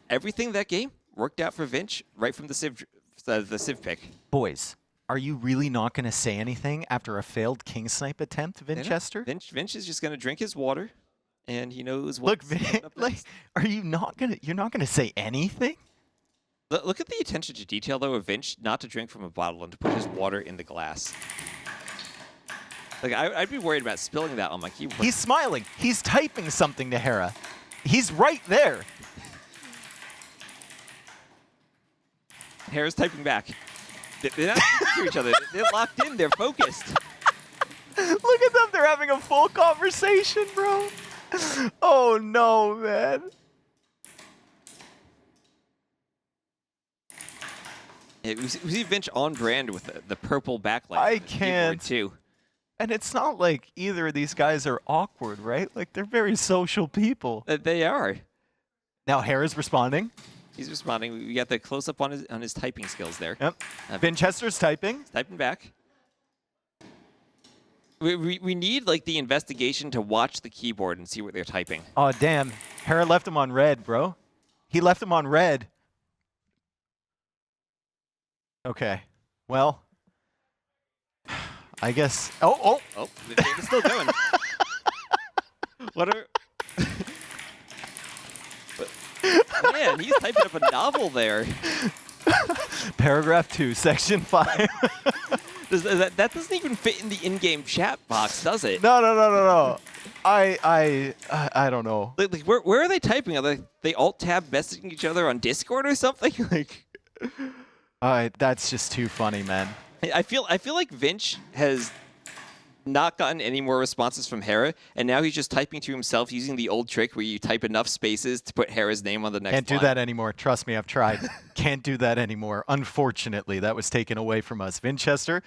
everything that game worked out for Vinch right from the Civ pick. Boys, are you really not going to say anything after a failed king snipe attempt, Vinchester? Vinch is just going to drink his water, and he knows what. Look, are you not going to? You're not going to say anything? Look at the attention to detail, though, of Vinch not to drink from a bottle and to put his water in the glass. Like I'd be worried about spilling that on my keyboard. He's smiling. He's typing something to Hera. He's right there. Hera's typing back. They're not speaking to each other. They're locked in. They're focused. Look at them. They're having a full conversation, bro. Oh, no, man. We see Vinch on brand with the purple backlight. I can't. Too. And it's not like either of these guys are awkward, right? Like, they're very social people. They are. Now Hera's responding. He's responding. We got the close-up on his typing skills there. Yep. Vinchester's typing. He's typing back. We need, like, the investigation to watch the keyboard and see what they're typing. Oh, damn. Hera left him on red, bro. He left him on red. Okay. Well, I guess. Oh, they're still going. What are... But, man, he's typing up a novel there. Paragraph 2, section 5. That doesn't even fit in the in-game chat box, does it? No. I don't know. Like where are they typing? Are they alt-tab messaging each other on Discord or something? Like, that's just too funny, man. I feel like Vinch has not gotten any more responses from Hera, and now he's just typing to himself using the old trick where you type enough spaces to put Hera's name on the next line. Can't do that anymore. Trust me, I've tried. Can't do that anymore. Unfortunately, that was taken away from us. Vinchester,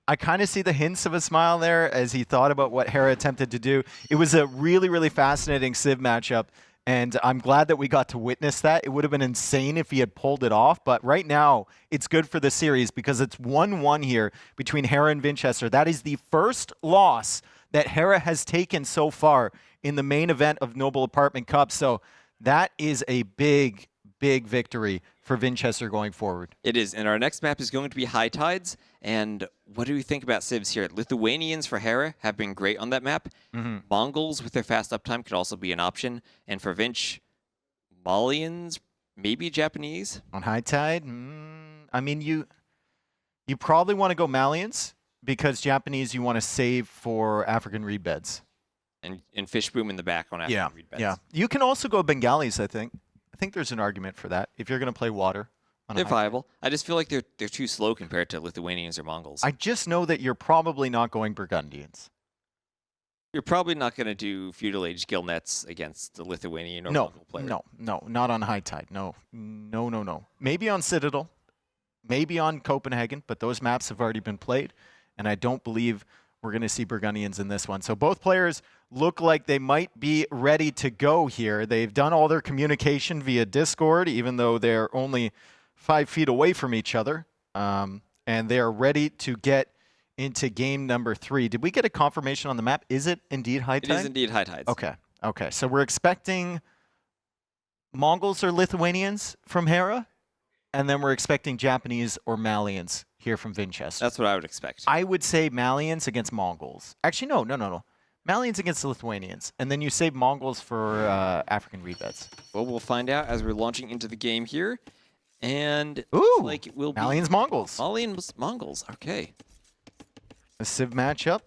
I kind of see the hints of a smile there as he thought about what Hera attempted to do. It was a really, really fascinating Civ matchup, and I'm glad that we got to witness that. It would have been insane if he had pulled it off, but right now, it's good for the series because it's 1-1 here between Hera and Vinchester. That is the first loss that Hera has taken so far in the main event of Noble Apartment Cup, so that is a big, big victory for Vinchester going forward. It is, and our next map is going to be High Tides, and what do we think about civs here? Lithuanians for Hera have been great on that map. Mongols with their fast uptime could also be an option, and for Vinch, Malians, maybe Japanese? On High Tide? I mean, you probably want to go Malians because Japanese you want to save for African reed beds. And Fish Boom in the back on African reed beds. Yeah, you can also go Bengalis, I think. I think there's an argument for that if you're going to play water. They're viable. I just feel like they're too slow compared to Lithuanians or Mongols. I just know that you're probably not going Burgundians. You're probably not going to do feudal age gill nets against the Lithuanian or Mongol player. No, not on High Tide. No. Maybe on Citadel, maybe on Copenhagen, but those maps have already been played, and I don't believe we're going to see Burgundians in this one. So both players look like they might be ready to go here. They've done all their communication via Discord, even though they're only 5 feet away from each other, and they're ready to get into game number 3. Did we get a confirmation on the map? Is it indeed High Tide? It is indeed High Tides. Okay. So we're expecting Mongols or Lithuanians from Hera, and then we're expecting Japanese or Malians here from Vinchester. That's what I would expect. I would say Malians against Mongols. Actually, no. Malians against the Lithuanians, and then you save Mongols for African reed beds. Well, we'll find out as we're launching into the game here. And like it will be Malians, Mongols. Malians, Mongols. Okay. A Civ matchup.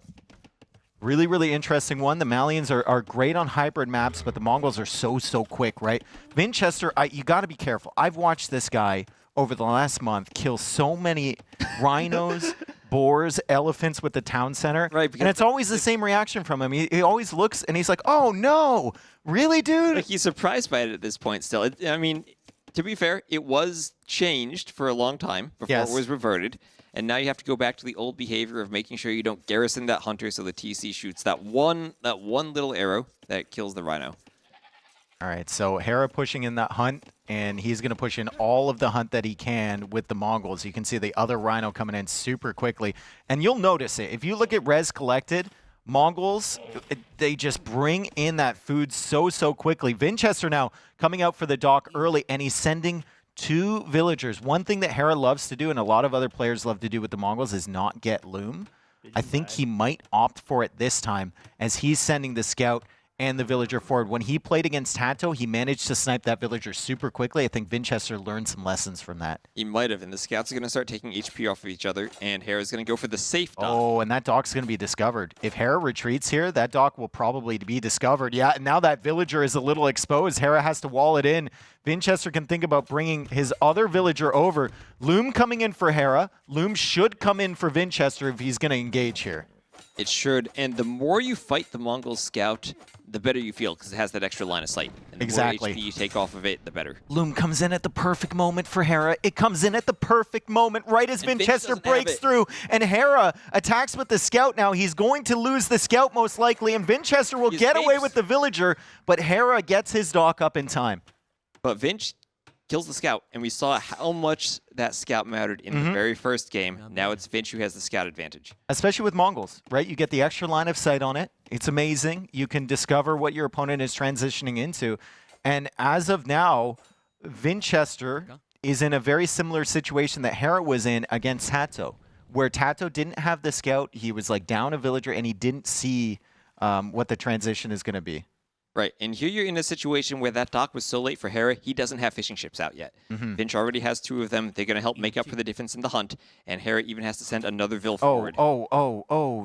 Really, really interesting one. The Malians are great on hybrid maps, but the Mongols are so quick, right? Vinchester, you got to be careful. I've watched this guy over the last month kill so many rhinos, boars, elephants with the town center. Right, and it's always the same reaction from him. He always looks and he's like, oh no, really, dude? Like he's surprised by it at this point still. I mean, to be fair, it was changed for a long time before it was reverted. And now you have to go back to the old behavior of making sure you don't garrison that hunter so the TC shoots that one little arrow that kills the rhino. All right, so Hera pushing in that hunt, and he's going to push in all of the hunt that he can with the Mongols. You can see the other rhino coming in super quickly. And you'll notice it. If you look at res collected, Mongols, they just bring in that food so quickly. Vinchester now coming out for the dock early, and he's sending 2 villagers. One thing that Hera loves to do, and a lot of other players love to do with the Mongols, is not get loom. I think he might opt for it this time, as he's sending the scout and the villager forward. When he played against Tato, he managed to snipe that villager super quickly. I think Vinchester learned some lessons from that. He might have, and the scouts are going to start taking HP off of each other, and Hera's going to go for the safe dock. Oh, and that dock's going to be discovered. If Hera retreats here, that dock will probably be discovered. Yeah, and now that villager is a little exposed. Hera has to wall it in. Vinchester can think about bringing his other villager over. Loom coming in for Hera. Loom should come in for Vinchester if he's going to engage here. It should, and the more you fight the Mongol scout, the better you feel, because it has that extra line of sight. And the more HP you take off of it, the better. Loom comes in at the perfect moment for Hera. It comes in at the perfect moment, right as Vinchester breaks through, and Hera attacks with the scout now. He's going to lose the scout most likely, and Vinchester will get away with the villager, but Hera gets his dock up in time. But Vinch kills the scout, and we saw how much that scout mattered in the very first game. Now it's Vinch who has the scout advantage. Especially with Mongols, right? You get the extra line of sight on it. It's amazing. You can discover what your opponent is transitioning into. And as of now, Vinchester is in a very similar situation that Hera was in against Tato, where Tato didn't have the scout. He was like down a villager, and he didn't see what the transition is going to be. Right, and here you're in a situation where that dock was so late for Hera, he doesn't have fishing ships out yet. Vinch already has 2 of them. They're going to help make up for the difference in the hunt, and Hera even has to send another Vil forward.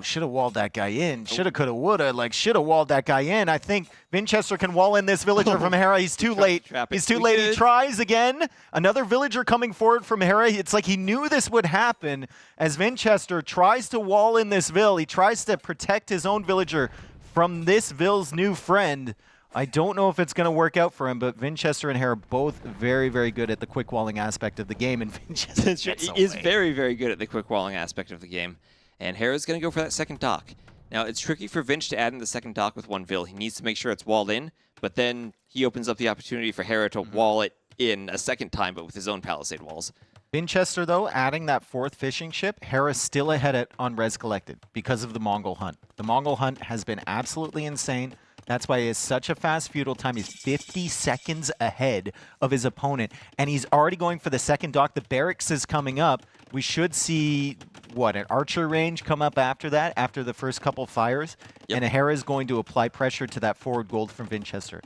Should have walled that guy in. Should have, could have, would have. Like, should have walled that guy in. I think Vinchester can wall in this villager from Hera. He's too late. He's too late. He tries again. Another villager coming forward from Hera. It's like he knew this would happen as Vinchester tries to wall in this Vil. He tries to protect his own villager from this Vil's new friend. I don't know if it's going to work out for him, but Vinchester and Hera both very, very good at the quick walling aspect of the game, and Vinchester is very, very good at the quick walling aspect of the game. And Hera's going to go for that second dock. Now, it's tricky for Vinch to add in the second dock with 1 Vil. He needs to make sure it's walled in, but then he opens up the opportunity for Hera to wall it in a second time, but with his own palisade walls. Vinchester, though, adding that 4th fishing ship, Hera's still ahead on res collected because of the Mongol hunt. The Mongol hunt has been absolutely insane. That's why he has such a fast feudal time. He's 50 seconds ahead of his opponent, and he's already going for the second dock. The barracks is coming up. We should see, what, an archer range come up after that, after the first couple fires, and Hera is going to apply pressure to that forward gold from Vinchester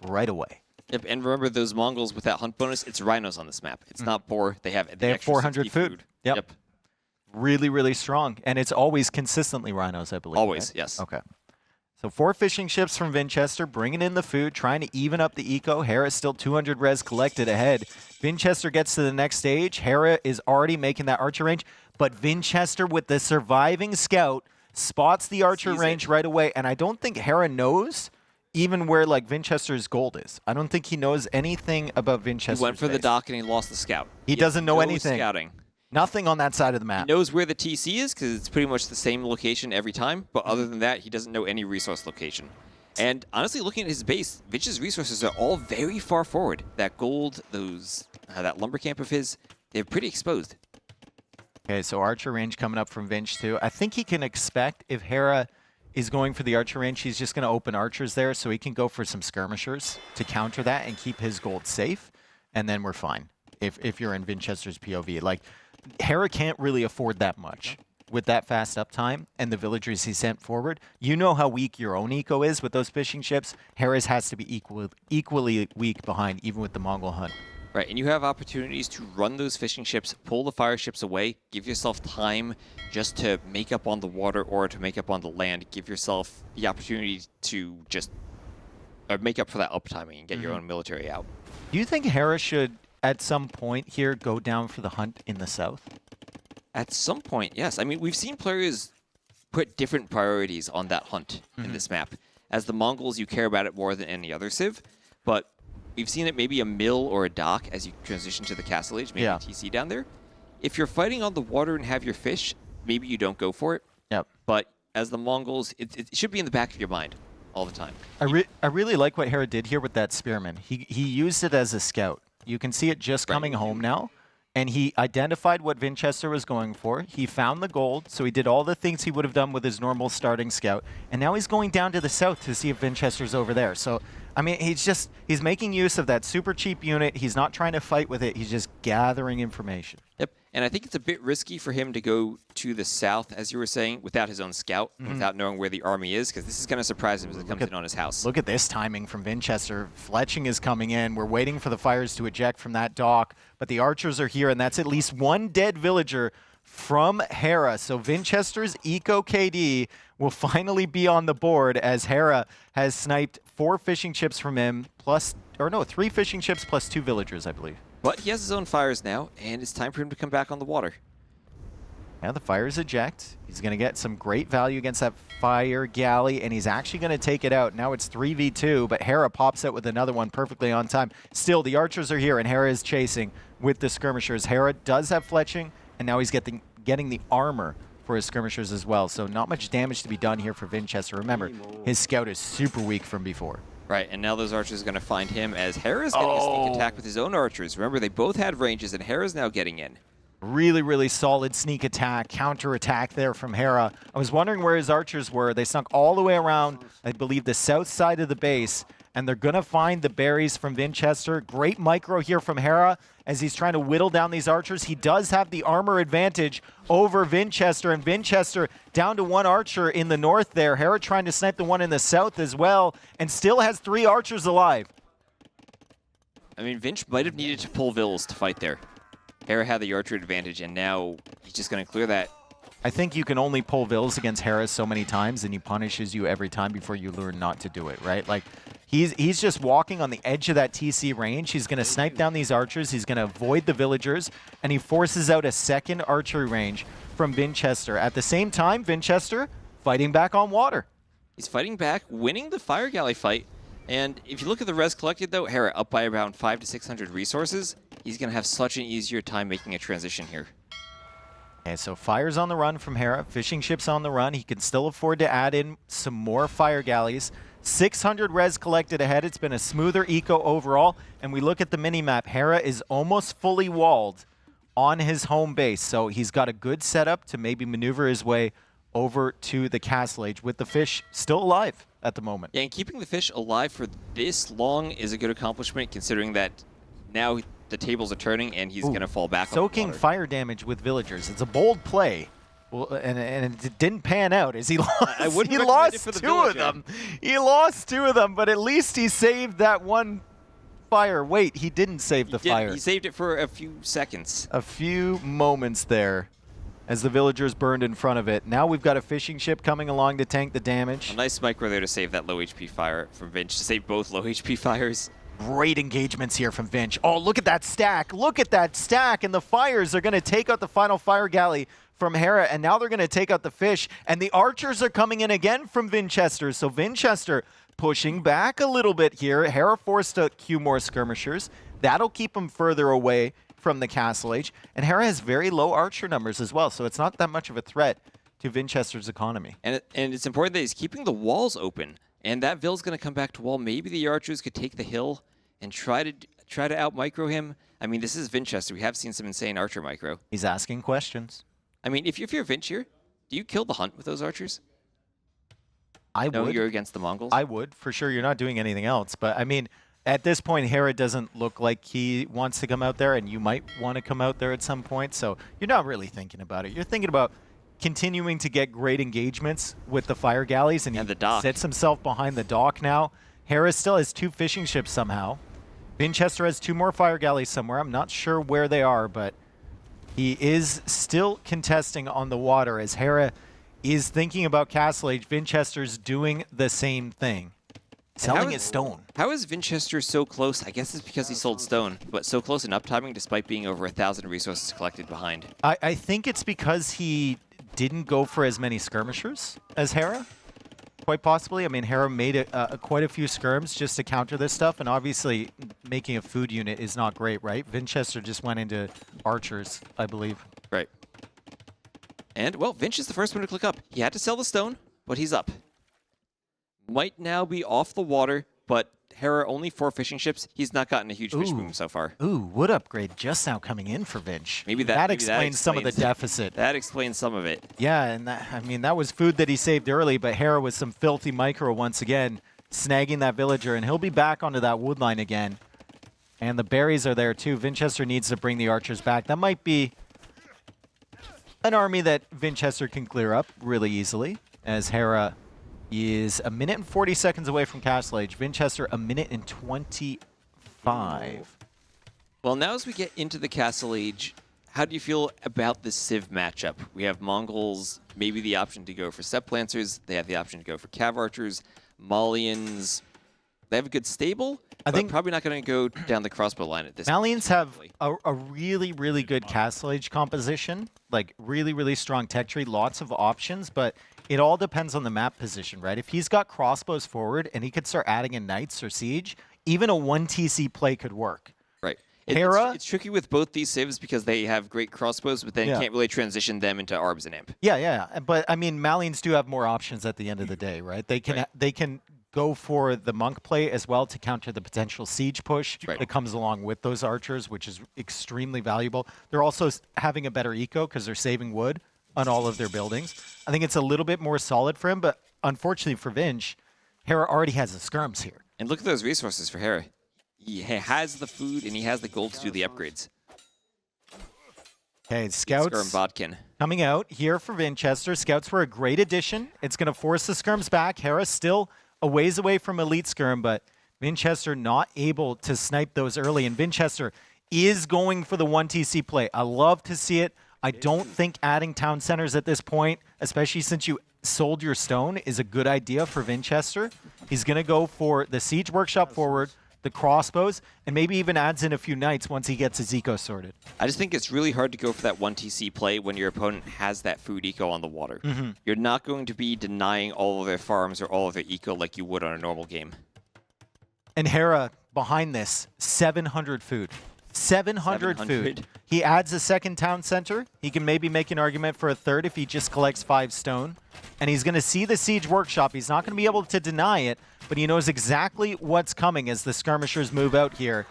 right away. Yep, and remember those Mongols with that hunt bonus, it's rhinos on this map. It's not boar. They have 400 food. Yep. Really, really strong. And it's always consistently rhinos, I believe. Always, right? yes. Okay. So 4 fishing ships from Vinchester, bringing in the food, trying to even up the eco. Hera still 200 res collected ahead. Vinchester gets to the next stage. Hera is already making that archer range, but Vinchester with the surviving scout spots the archer range right away, and I don't think Hera knows even where like Vinchester's gold is. I don't think he knows anything about Vinchester's He went for the base. dock and he lost the scout. He doesn't know anything. Scouting. Nothing on that side of the map. He knows where the TC is because it's pretty much the same location every time, but other than that, he doesn't know any resource location. And honestly, looking at his base, Vinch's resources are all very far forward. That gold, that lumber camp of his, they're pretty exposed. Okay, so archer range coming up from Vinch too. I think he can expect if Hera is going for the archer range, he's just going to open archers there so he can go for some skirmishers to counter that and keep his gold safe, and then we're fine if you're in Vinchester's POV. Like, Hera can't really afford that much with that fast uptime and the villagers he sent forward. You know how weak your own eco is with those fishing ships. Hera's has to be equally weak behind, even with the Mongol hunt. Right, and you have opportunities to run those fishing ships, pull the fire ships away, give yourself time just to make up on the water or to make up on the land. Give yourself the opportunity to just make up for that uptiming and get your own military out. Do you think Hera should, at some point here, go down for the hunt in the south? At some point, yes. I mean, we've seen players put different priorities on that hunt in this map. As the Mongols, you care about it more than any other civ, but we've seen it maybe a mill or a dock as you transition to the castle age, maybe a TC down there. If you're fighting on the water and have your fish, maybe you don't go for it. Yep. But as the Mongols, it should be in the back of your mind all the time. I really like what Hera did here with that spearman. He used it as a scout. You can see it just coming home now. And he identified what Vinchester was going for. He found the gold, so he did all the things he would have done with his normal starting scout. And now he's going down to the south to see if Vinchester's over there. So, I mean, he's making use of that super cheap unit. He's not trying to fight with it. He's just gathering information. Yep. And I think it's a bit risky for him to go to the south, as you were saying, without his own scout, without knowing where the army is, because this is going to surprise him as it comes in on his house. Look at this timing from Vinchester. Fletching is coming in. We're waiting for the fires to eject from that dock, but the archers are here, and that's at least one dead villager from Hera. So Vinchester's Eco KD will finally be on the board as Hera has sniped 4 fishing ships from him, 3 fishing ships plus 2 villagers, I believe. But he has his own fires now, and it's time for him to come back on the water. Now the fires eject. He's going to get some great value against that fire galley, and he's actually going to take it out. Now it's 3v2, but Hera pops out with another one perfectly on time. Still, the archers are here, and Hera is chasing with the skirmishers. Hera does have fletching, and now he's getting the armor for his skirmishers as well. So not much damage to be done here for Vinchester. Remember, his scout is super weak from before. Right, and now those archers are going to find him as Hera's getting a sneak attack with his own archers. Remember, they both had ranges, and Hera's now getting in. Really, really solid sneak attack, counter attack there from Hera. I was wondering where his archers were. They snuck all the way around, I believe, the south side of the base and they're going to find the berries from Vinchester. Great micro here from Hera as he's trying to whittle down these archers. He does have the armor advantage over Vinchester, and Vinchester down to 1 archer in the north there. Hera trying to snipe the one in the south as well, and still has 3 archers alive. I mean, Vinch might have needed to pull Vils to fight there. Hera had the archer advantage, and now he's just going to clear that. I think you can only pull Vils against Hera so many times, and he punishes you every time before you learn not to do it, right? Like, he's just walking on the edge of that TC range. He's going to snipe down these archers. He's going to avoid the villagers, and he forces out a second archery range from Vinchester. At the same time, Vinchester fighting back on water. He's fighting back, winning the fire galley fight. And if you look at the res collected, though, Hera up by around 500 to 600 resources. He's going to have such an easier time making a transition here. Okay, so fire's on the run from Hera. Fishing ship's on the run. He can still afford to add in some more fire galleys. 600 res collected ahead. It's been a smoother eco overall. And we look at the mini-map. Hera is almost fully walled on his home base. So he's got a good setup to maybe maneuver his way over to the castle age with the fish still alive at the moment. Yeah, and keeping the fish alive for this long is a good accomplishment, considering that now the tables are turning and he's going to fall back on the soaking water. fire damage with villagers. It's a bold play. Well, and it didn't pan out as he lost. I wouldn't he recommend it lost for the 2 villager. of them. He lost 2 of them, but at least he saved that one fire. Wait, he didn't save the fire. He saved it for a few seconds. A few moments there as the villagers burned in front of it. Now we've got a fishing ship coming along to tank the damage. A nice micro there to save that low HP fire from Vinch, to save both low HP fires. Great engagements here from Vinch. Oh, look at that stack. Look at that stack. And the fires are going to take out the final fire galley from Hera. And now they're going to take out the fish. And the archers are coming in again from Vinchester. So Vinchester pushing back a little bit here. Hera forced to queue more skirmishers. That'll keep him further away from the castle age. And Hera has very low archer numbers as well. So it's not that much of a threat to Vinchester's economy. And it's important that he's keeping the walls open. And that Vil's going to come back to wall. Maybe the archers could take the hill and try to out micro him. I mean, this is Vinchester. We have seen some insane archer micro. He's asking questions. I mean, if you're Vinch here, do you kill the hunt with those archers? I No, would. you're against the Mongols? I would, for sure. You're not doing anything else. But, I mean, at this point, Hera doesn't look like he wants to come out there, and you might want to come out there at some point. So you're not really thinking about it. You're thinking about continuing to get great engagements with the fire galleys, and the he dock. sets himself behind the dock now. Hera still has 2 fishing ships somehow. Vinchester has 2 more fire galleys somewhere. I'm not sure where they are, but he is still contesting on the water as Hera is thinking about Castle Age. Vinchester's doing the same thing. Selling his stone. How is Vinchester so close? I guess it's because he sold stone, but so close in uptiming despite being over 1,000 resources collected behind. I think it's because he didn't go for as many skirmishers as Hera. Quite possibly. I mean, Hera made quite a few skirms just to counter this stuff, and obviously making a food unit is not great, right? Vinchester just went into archers, I believe. Right. And, well, Vinch is the first one to click up. He had to sell the stone, but he's up. Might now be off the water, but Hera only 4 fishing ships. He's not gotten a huge fish boom so far. Ooh, wood upgrade just now coming in for Vinch. Maybe that explains some of the deficit. That explains some of it. Yeah, and I mean, that was food that he saved early, but Hera with some filthy micro once again, snagging that villager, and he'll be back onto that wood line again. And the berries are there too. Vinchester needs to bring the archers back. That might be an army that Vinchester can clear up really easily, as Hera is a minute and 40 seconds away from Castle Age. Vinchester a minute and 25. Well, now as we get into the Castle Age, how do you feel about this Civ matchup? We have Mongols, maybe the option to go for Steppe Lancers. They have the option to go for Cav Archers. Malians, they have a good stable, I think probably not going to go down the crossbow line at this Malians point. have a really, really good Castle Age composition. Like, really, really strong tech tree, lots of options, but it all depends on the map position, right? If he's got crossbows forward and he could start adding in knights or siege, even a 1 TC play could work. Right. Hera, it's tricky with both these civs because they have great crossbows, but then can't really transition them into arbs and imp. Yeah. But, I mean, Malians do have more options at the end of the day, right? They can go for the monk play as well to counter the potential siege push that comes along with those archers, which is extremely valuable. They're also having a better eco because they're saving wood on all of their buildings. I think it's a little bit more solid for him, but unfortunately for Vinch, Hera already has the skirms here. And look at those resources for Hera. He has the food and he has the gold to do the upgrades. Okay, scouts Skirm Vodkin. coming out here for Vinchester. Scouts were a great addition. It's going to force the skirms back. Hera's still a ways away from elite skirm, but Vinchester not able to snipe those early. And Vinchester is going for the 1TC play. I love to see it. I don't think adding town centers at this point, especially since you sold your stone, is a good idea for Vinchester. He's going to go for the siege workshop forward, the crossbows, and maybe even adds in a few knights once he gets his eco sorted. I just think it's really hard to go for that 1TC play when your opponent has that food eco on the water. You're not going to be denying all of their farms or all of their eco like you would on a normal game. And Hera, behind this, 700 food. 700 food. He adds a second town center. He can maybe make an argument for a third if he just collects 5 stone. And he's going to see the siege workshop. He's not going to be able to deny it, but he knows exactly what's coming as the skirmishers move out here.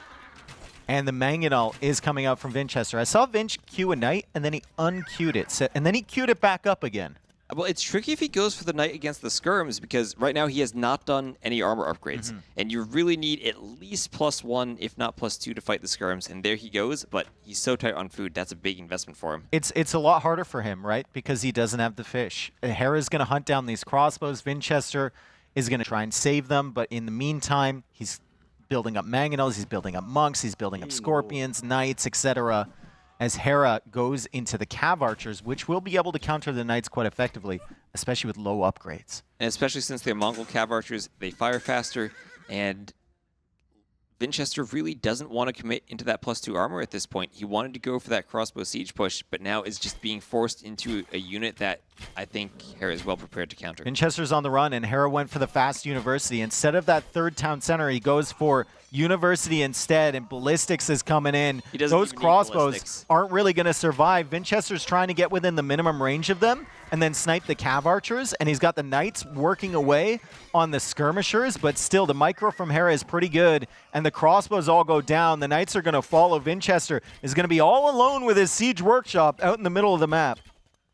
And the mangonel is coming out from Vinchester. I saw Vinch queue a knight, and then he unqueued it. And then he queued it back up again. Well, it's tricky if he goes for the knight against the skirms because right now he has not done any armor upgrades. And you really need at least +1, if not +2, to fight the skirms. And there he goes, but he's so tight on food. That's a big investment for him. It's a lot harder for him, right? Because he doesn't have the fish. Hera's going to hunt down these crossbows. Vinchester is going to try and save them. But in the meantime, he's building up mangonels. He's building up monks. He's building up scorpions, knights, etc. as Hera goes into the Cav Archers, which will be able to counter the Knights quite effectively, especially with low upgrades. And especially since they're Mongol Cav Archers, they fire faster, and Vinchester really doesn't want to commit into that +2 armor at this point. He wanted to go for that crossbow siege push, but now is just being forced into a unit that I think Hera is well prepared to counter. Vinchester's on the run, and Hera went for the fast University. Instead of that third town center, he goes for University instead, and Ballistics is coming in. Those crossbows aren't really going to survive. Vinchester's trying to get within the minimum range of them and then snipe the Cav Archers, and he's got the Knights working away on the Skirmishers, but still, the micro from Hera is pretty good, and the crossbows all go down. The Knights are going to follow. Vinchester is going to be all alone with his siege workshop out in the middle of the map.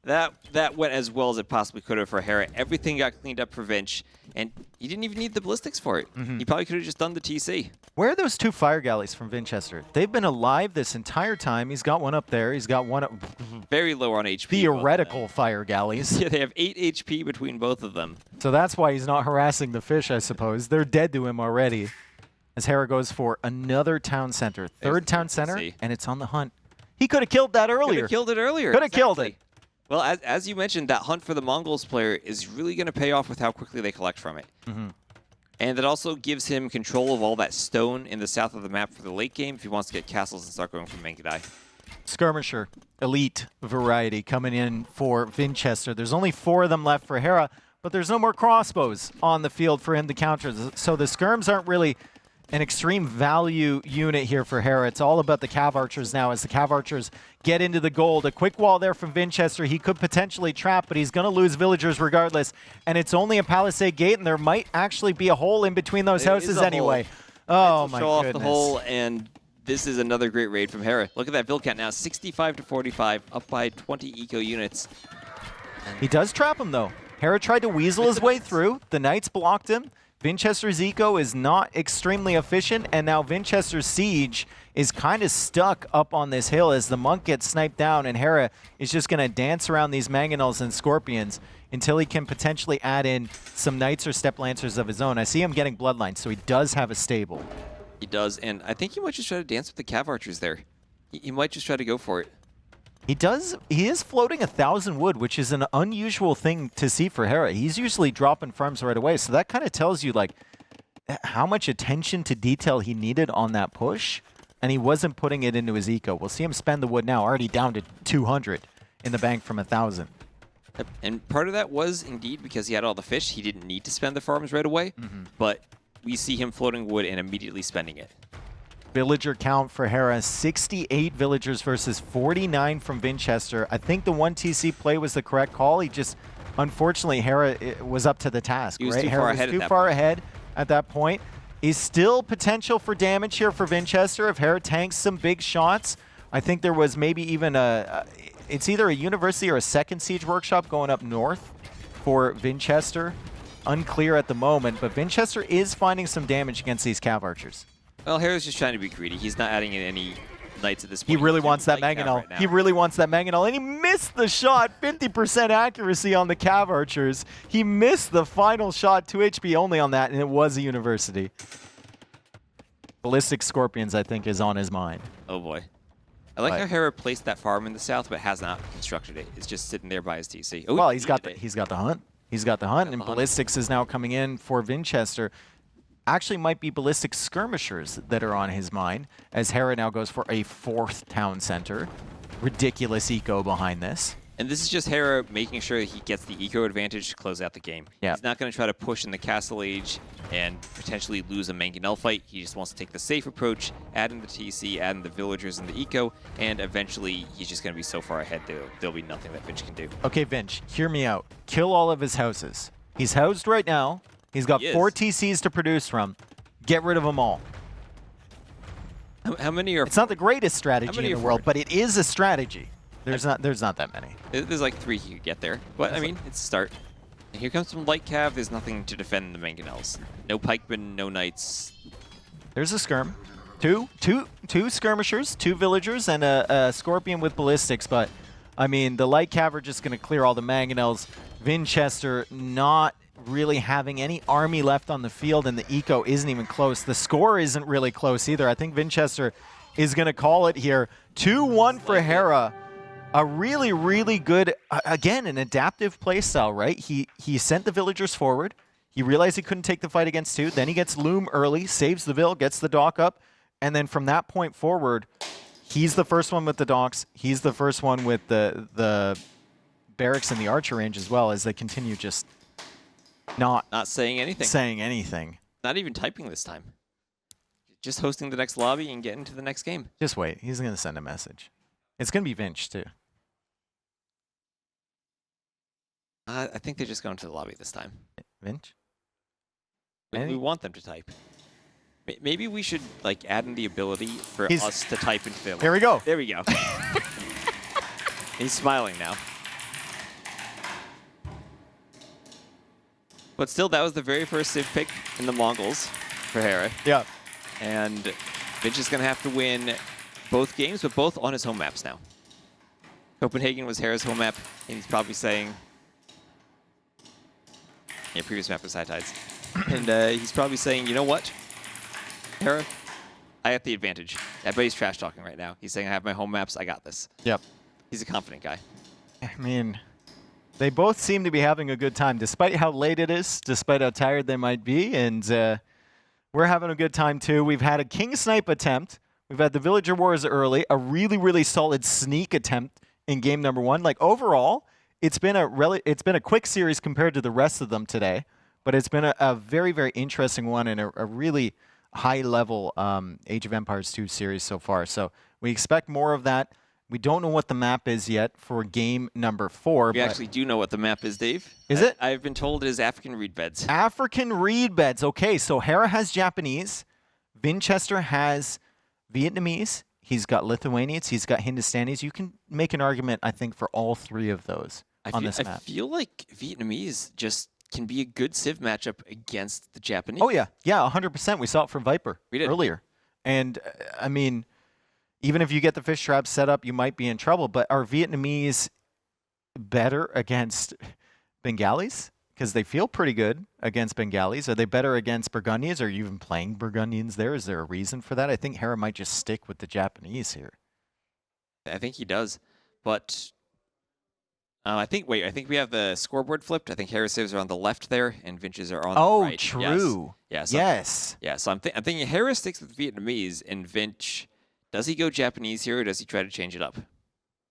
That went as well as it possibly could have for Hera. Everything got cleaned up for Vinch, and he didn't even need the ballistics for it. He probably could have just done the TC. Where are those 2 fire galleys from Vinchester? They've been alive this entire time. He's got one up there. He's got one up. Very low on HP. Theoretical fire galleys. Yeah, they have 8 HP between both of them. So that's why he's not harassing the fish, I suppose. They're dead to him already. As Hera goes for another town center. Third town center, and it's on the hunt. He could have killed that earlier. Could have killed it earlier. Could have killed it. Well, as you mentioned, that hunt for the Mongols player is really going to pay off with how quickly they collect from it. And that also gives him control of all that stone in the south of the map for the late game if he wants to get castles and start going for Mangudai. Skirmisher, elite variety coming in for Vinchester. There's only 4 of them left for Hera, but there's no more crossbows on the field for him to counter. So the skirms aren't really an extreme value unit here for Hera. It's all about the Cav Archers now as the Cav Archers get into the gold. A quick wall there from Vinchester. He could potentially trap, but he's going to lose villagers regardless. And it's only a palisade gate, and there might actually be a hole in between those houses anyway. Oh, my goodness. Show off the hole, and this is another great raid from Hera. Look at that Vill count now, 65 to 45, up by 20 eco units. He does trap him, though. Hera tried to weasel his way through. The Knights blocked him. Vinchester's eco is not extremely efficient, and now Vinchester's siege is kind of stuck up on this hill as the monk gets sniped down, and Hera is just going to dance around these mangonels and scorpions until he can potentially add in some knights or step lancers of his own. I see him getting bloodlines, so he does have a stable. He does, and I think he might just try to dance with the Cav Archers there. He might just try to go for it. He does. He is floating 1,000 wood, which is an unusual thing to see for Hera. He's usually dropping farms right away, so that kind of tells you like how much attention to detail he needed on that push, and he wasn't putting it into his eco. We'll see him spend the wood now, already down to 200 in the bank from 1,000. And part of that was indeed because he had all the fish. He didn't need to spend the farms right away, but we see him floating wood and immediately spending it. Villager count for Hera, 68 villagers versus 49 from Vinchester. I think the 1TC play was the correct call. He just, unfortunately, Hera was up to the task. He was right? too Hera far was ahead too far ahead at that point. Is still potential for damage here for Vinchester if Hera tanks some big shots. I think there was maybe even it's either a university or a second siege workshop going up north for Vinchester. unclear at the moment, but Vinchester is finding some damage against these cav archers. Well, Hera's just trying to be greedy. He's not adding in any knights at this He point. really wants that Light cav mangonel. right now. He really wants that mangonel, and he missed the shot. 50% accuracy on the cav archers. He missed the final shot, 2 HP only on that, and it was a university. Ballistic Scorpions, I think, is on his mind. Oh boy. I like how Hera placed that farm in the south, but has not constructed it. It's just sitting there by his TC. Oh, Well, he's got the hunt. He's got the hunt, and the hunt. Ballistics is now coming in for Vinchester. Actually, might be Ballistic Skirmishers that are on his mind, as Hera now goes for a 4th town center. Ridiculous eco behind this. And this is just Hera making sure that he gets the eco advantage to close out the game. Yeah. He's not going to try to push in the Castle Age and potentially lose a mangonel fight. He just wants to take the safe approach, add in the TC, add in the villagers and the eco, and eventually he's just going to be so far ahead there'll be nothing that Vinch can do. Okay, Vinch, hear me out. Kill all of his houses. He's housed right now. He's got He 4 is. TCs to produce from. Get rid of them all. How many are... It's not the greatest strategy many in are the world, forward? but it is a strategy. There's not that many. There's like 3 he could get there. But, I mean, it's a start. And here comes some light cav. There's nothing to defend the mangonels. No pikemen, no knights. There's a skirm. Two skirmishers, 2 villagers, and a scorpion with ballistics. But, I mean, the light cav are just going to clear all the mangonels. Vinchester not really having any army left on the field, and the eco isn't even close. The score isn't really close either. I think Vinchester is going to call it here. 2-1 for Hera. A really, really good, again, an adaptive playstyle, right? He sent the villagers forward. He realized he couldn't take the fight against 2. Then he gets Loom early, saves the Vill, gets the dock up. And then from that point forward, he's the first one with the docks. He's the first one with the barracks and the archer range as well, as they continue just not saying anything. saying anything. Not even typing this time. Just hosting the next lobby and getting to the next game. Just wait. He's going to send a message. It's going to be Vinch, too. I think they're just going to the lobby this time. Vinch? We want them to type. Maybe we should like add in the ability for us to type into their. Here we go. There we go. He's smiling now. But still, that was the very first Civ pick in the Mongols for Hera. Yeah. And Vinch is going to have to win both games, but both on his home maps now. Copenhagen was Hera's home map, and he's probably saying... Yeah, previous map was High Tides. And he's probably saying, you know what, Hera, I have the advantage. Everybody's trash talking right now. He's saying, I have my home maps, I got this. Yep. He's a confident guy. I mean, they both seem to be having a good time, despite how late it is, despite how tired they might be, and we're having a good time too. We've had a King Snipe attempt. We've had the Villager Wars early, a really, really solid sneak attempt in game number 1. Like, overall, it's been a quick series compared to the rest of them today, but it's been a very, very interesting one and a really high-level Age of Empires 2 series so far. So we expect more of that. We don't know what the map is yet for game number 4. We actually do know what the map is, Dave. Is it? I've been told it is African reed beds. African reed beds. Okay, so Hera has Japanese. Vinchester has Vietnamese. He's got Lithuanians. He's got Hindustanis. You can make an argument, I think, for all 3 of those on this map. I feel like Vietnamese just can be a good Civ matchup against the Japanese. Oh, yeah. Yeah, 100%. We saw it from Viper earlier. And, I mean, even if you get the fish traps set up, you might be in trouble. But are Vietnamese better against Bengalis? Because they feel pretty good against Bengalis. Are they better against Burgundians? Are you even playing Burgundians there? Is there a reason for that? I think Hera might just stick with the Japanese here. I think he does. But I think we have the scoreboard flipped. I think Hera Civs are on the left there, and Vinches are on the right. True. Yes. Yes. Yeah, so I'm thinking Hera sticks with Vietnamese, and Vinch, does he go Japanese here, or does he try to change it up?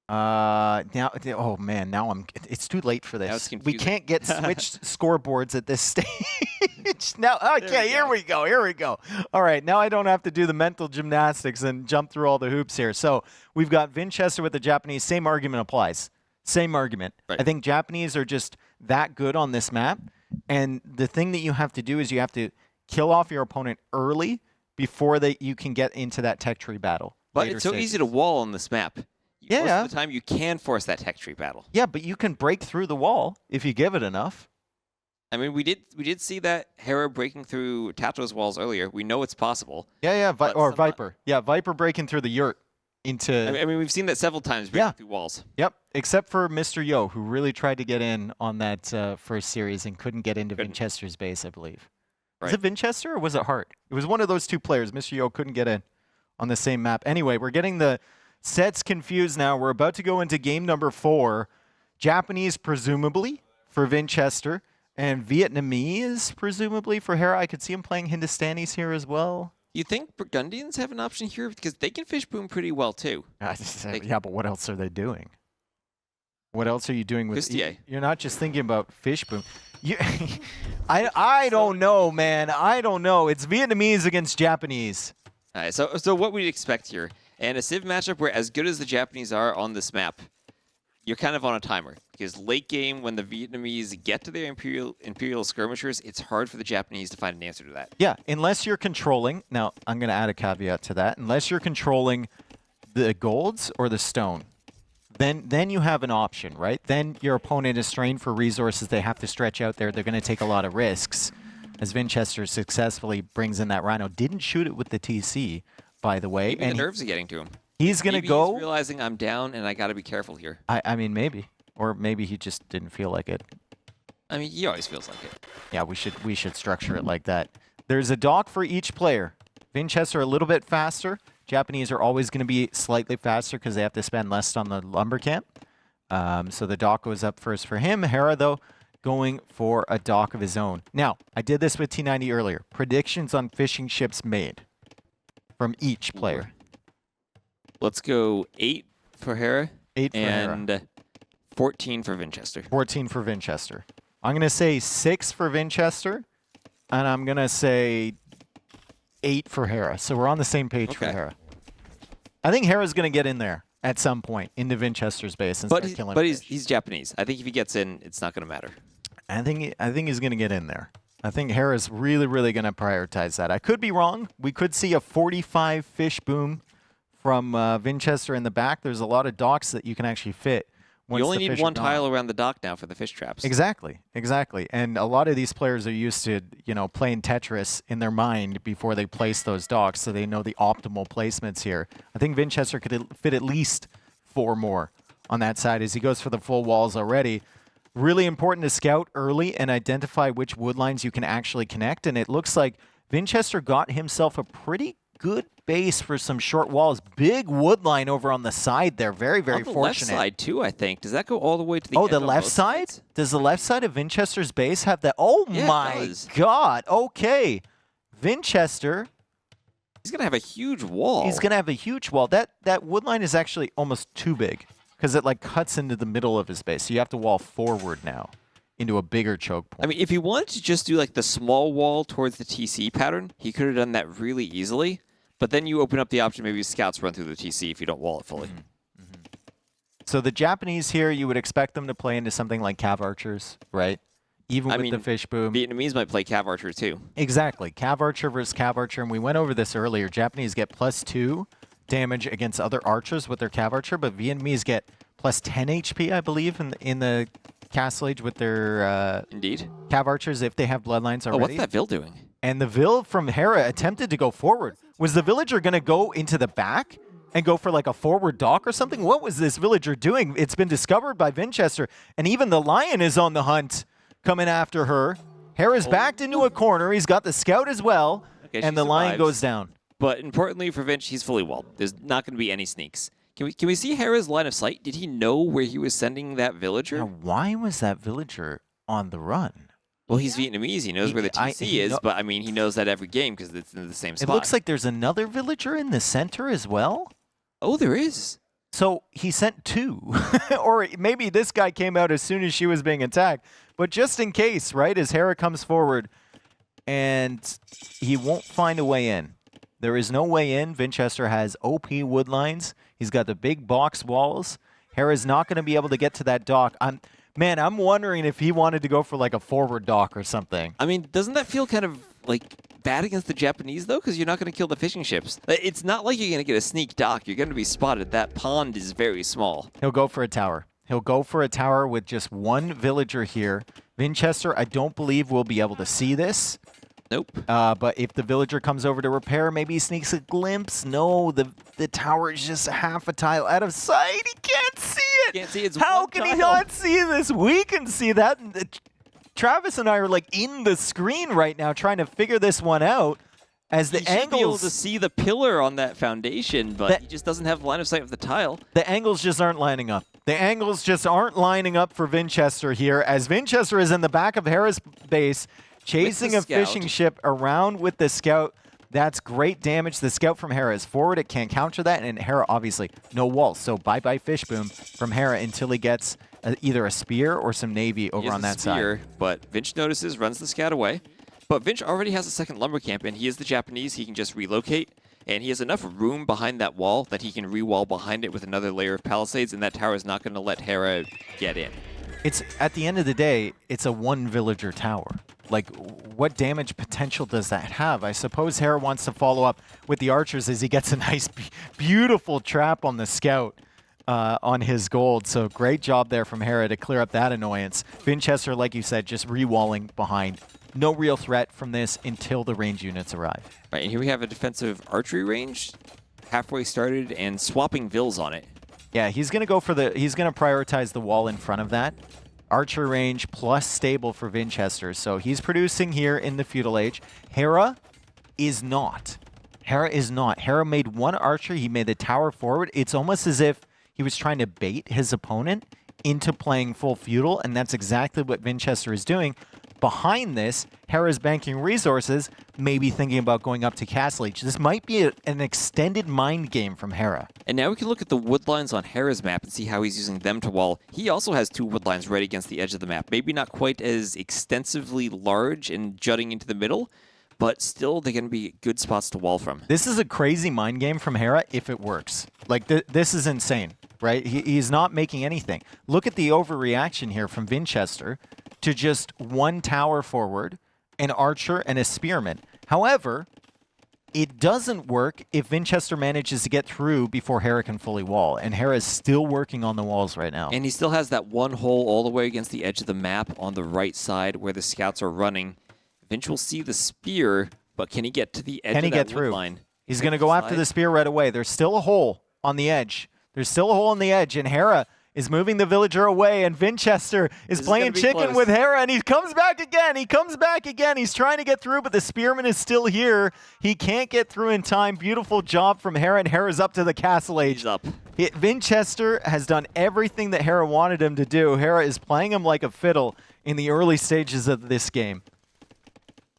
Oh man, it's too late for Now it's this. We confusing. can't get switched scoreboards at this stage. Now, okay, here we go. All right, now I don't have to do the mental gymnastics and jump through all the hoops here. So we've got Vinchester with the Japanese. Same argument applies. Same argument. Right. I think Japanese are just that good on this map. And the thing that you have to do is you have to kill off your opponent early before you can get into that tech tree battle. But later it's so stages. easy to wall on this map. Yeah. Most of the time, you can force that tech tree battle. Yeah, but you can break through the wall if you give it enough. I mean, we did see that Hera breaking through Tato's walls earlier. We know it's possible. Yeah, but or some- Viper. Yeah, Viper breaking through the yurt into... I mean, we've seen that several times breaking through walls. Yep, except for Mr. Yo, who really tried to get in on that first series and couldn't get into Vinchester's base, I believe. Right. Was it Vinchester or was it Hart? It was one of those two players. Mr. Yo couldn't get in on the same map. Anyway, we're getting the sets confused now. We're about to go into game number 4. Japanese, presumably, for Vinchester. And Vietnamese, presumably, for Hera. I could see him playing Hindustanis here as well. You think Burgundians have an option here? Because they can fish boom pretty well, too. Yeah, but what else are they doing? What else are you doing with... You're not just thinking about fish boom. I don't know, man. I don't know. It's Vietnamese against Japanese. All right, so what we'd expect here. And a Civ matchup where, as good as the Japanese are on this map, you're kind of on a timer. Because late game, when the Vietnamese get to their Imperial skirmishers, it's hard for the Japanese to find an answer to that. Yeah, unless you're controlling... Now, I'm going to add a caveat to that. Unless you're controlling the golds or the stone, then you have an option, right? Then your opponent is strained for resources. They have to stretch out there. They're going to take a lot of risks. As Vinchester successfully brings in that Rhino. Didn't shoot it with the TC, by the way. Maybe the nerves are getting to him. He's going to go... He's realizing I'm down and I got to be careful here. I mean, maybe. Or maybe he just didn't feel like it. I mean, he always feels like it. Yeah, we should structure it like that. There's a dock for each player. Vinchester a little bit faster. Japanese are always going to be slightly faster because they have to spend less on the lumber camp. So the dock goes up first for him. Hera, though, going for a dock of his own. Now, I did this with T90 earlier. Predictions on fishing ships made from each player. Let's go 8 for Hera. 8 for and Hera. 14 for Vinchester. 14 for Vinchester. I'm going to say 6 for Vinchester, and I'm going to say 8 for Hera. So we're on the same page for Hera. I think Hera's going to get in there at some point into Vinchester's base and start killing But he's Japanese. I think if he gets in, it's not going to matter. I think he's going to get in there. I think Hera's really, really going to prioritize that. I could be wrong. We could see a 45 fish boom from Vinchester in the back. There's a lot of docks that you can actually fit. You only need one tile around the dock now for the fish traps. Exactly. And a lot of these players are used to, playing Tetris in their mind before they place those docks, so they know the optimal placements here. I think Vinchester could fit at least 4 more on that side as he goes for the full walls already. Really important to scout early and identify which wood lines you can actually connect, and it looks like Vinchester got himself a pretty good base for some short walls. Big wood line over on the side there. Very, very fortunate. Left side, too, I think. Does that go all the way to the end the left side? Sides? Does the left side of Vinchester's base have that? Oh, yeah, my God. Okay. Vinchester. He's going to have a huge wall. He's going to have a huge wall. That wood line is actually almost too big because it, cuts into the middle of his base. So you have to wall forward now into a bigger choke point. I mean, if he wanted to just do, the small wall towards the TC pattern, he could have done that really easily. But then you open up the option, maybe scouts run through the TC if you don't wall it fully. So the Japanese here, you would expect them to play into something like Cav Archers, right? Even with the fish boom. Vietnamese might play Cav Archer too. Exactly. Cav Archer versus Cav Archer. And we went over this earlier. Japanese get +2 damage against other archers with their Cav Archer, but Vietnamese get +10 HP, I believe, in the Castle Age with their Indeed. Cav Archers if they have bloodlines already. Oh, what's that Vil doing? And the Vil from Hera attempted to go forward. Was the villager going to go into the back and go for a forward dock or something? What was this villager doing? It's been discovered by Vinchester, and even the lion is on the hunt coming after her. Hera's backed into a corner. He's got the scout as well, and the lion goes down. But importantly for Vinch, he's fully walled. There's not going to be any sneaks. Can we see Hera's line of sight? Did he know where he was sending that villager? Now, why was that villager on the run? Well, he's Vietnamese. He knows where the TC is, but, I mean, he knows that every game because it's in the same spot. It looks like there's another villager in the center as well. Oh, there is. So he sent 2. Or maybe this guy came out as soon as she was being attacked. But just in case, right, as Hera comes forward, and he won't find a way in. There is no way in. Vinchester has OP wood lines. He's got the big box walls. Hera's not going to be able to get to that dock. Man, I'm wondering if he wanted to go for a forward dock or something. I mean, doesn't that feel kind of bad against the Japanese, though? Because you're not going to kill the fishing ships. It's not like you're going to get a sneak dock. You're going to be spotted. That pond is very small. He'll go for a tower. He'll go for a tower with just one villager here. Vinchester, I don't believe we'll be able to see this. Nope. But if the villager comes over to repair, maybe he sneaks a glimpse. No, the tower is just half a tile out of sight. He can't see it. Can't see it. How can he not see this? We can see that. And, Travis and I are like in the screen right now trying to figure this one out. As the He should be able angles, to see the pillar on that foundation, but he just doesn't have line of sight of the tile. the angles just aren't lining up. The angles just aren't lining up for Vinchester here, as Vinchester is in the back of Hera's base, chasing a fishing ship around with the scout. That's great damage. The scout from Hera is forward. It can't counter that, and Hera obviously no walls. So bye-bye fish boom from Hera until he gets either a spear or some navy over on that side. But Vinch notices, runs the scout away. But Vinch already has a second lumber camp, and he is the Japanese. He can just relocate, and he has enough room behind that wall that he can re-wall behind it with another layer of palisades, and that tower is not going to let Hera get in. It's at the end of the day, it's a one villager tower. Like, what damage potential does that have? I suppose Hera wants to follow up with the archers as he gets a nice, beautiful trap on the scout on his gold. So great job there from Hera to clear up that annoyance. Vinchester, like you said, just re-walling behind. No real threat from this until the range units arrive. Right, and here we have a defensive archery range, halfway started, and swapping vills on it. Yeah, he's going to go for he's going to prioritize the wall in front of that. Archer range plus stable for Vinchester. So he's producing here in the feudal age. Hera is not. Hera is not. Hera made one archer. He made the tower forward. It's almost as if he was trying to bait his opponent into playing full feudal, and that's exactly what Vinchester is doing. Behind this, Hera's banking resources, maybe thinking about going up to Castle Age. This might be an extended mind game from Hera. And now we can look at the wood lines on Hera's map and see how he's using them to wall. He also has 2 wood lines right against the edge of the map. Maybe not quite as extensively large and jutting into the middle, but still they're going to be good spots to wall from. This is a crazy mind game from Hera if it works. Like, this is insane, right? He's not making anything. Look at the overreaction here from Vinchester to just one tower forward, an archer, and a spearman. However, it doesn't work if Vinchester manages to get through before Hera can fully wall, and Hera is still working on the walls right now. And he still has that one hole all the way against the edge of the map on the right side where the scouts are running. Vinch will see the spear, but can he get to the edge of that wood line? He's going to go after the spear right away. There's still a hole on the edge. There's still a hole on the edge, and Hera is moving the villager away, and Vinchester is playing chicken with Hera, and he comes back again. He comes back again. He's trying to get through, but the spearman is still here. He can't get through in time. Beautiful job from Hera, and Hera's up to the castle age. He's up. Vinchester has done everything that Hera wanted him to do. Hera is playing him like a fiddle in the early stages of this game.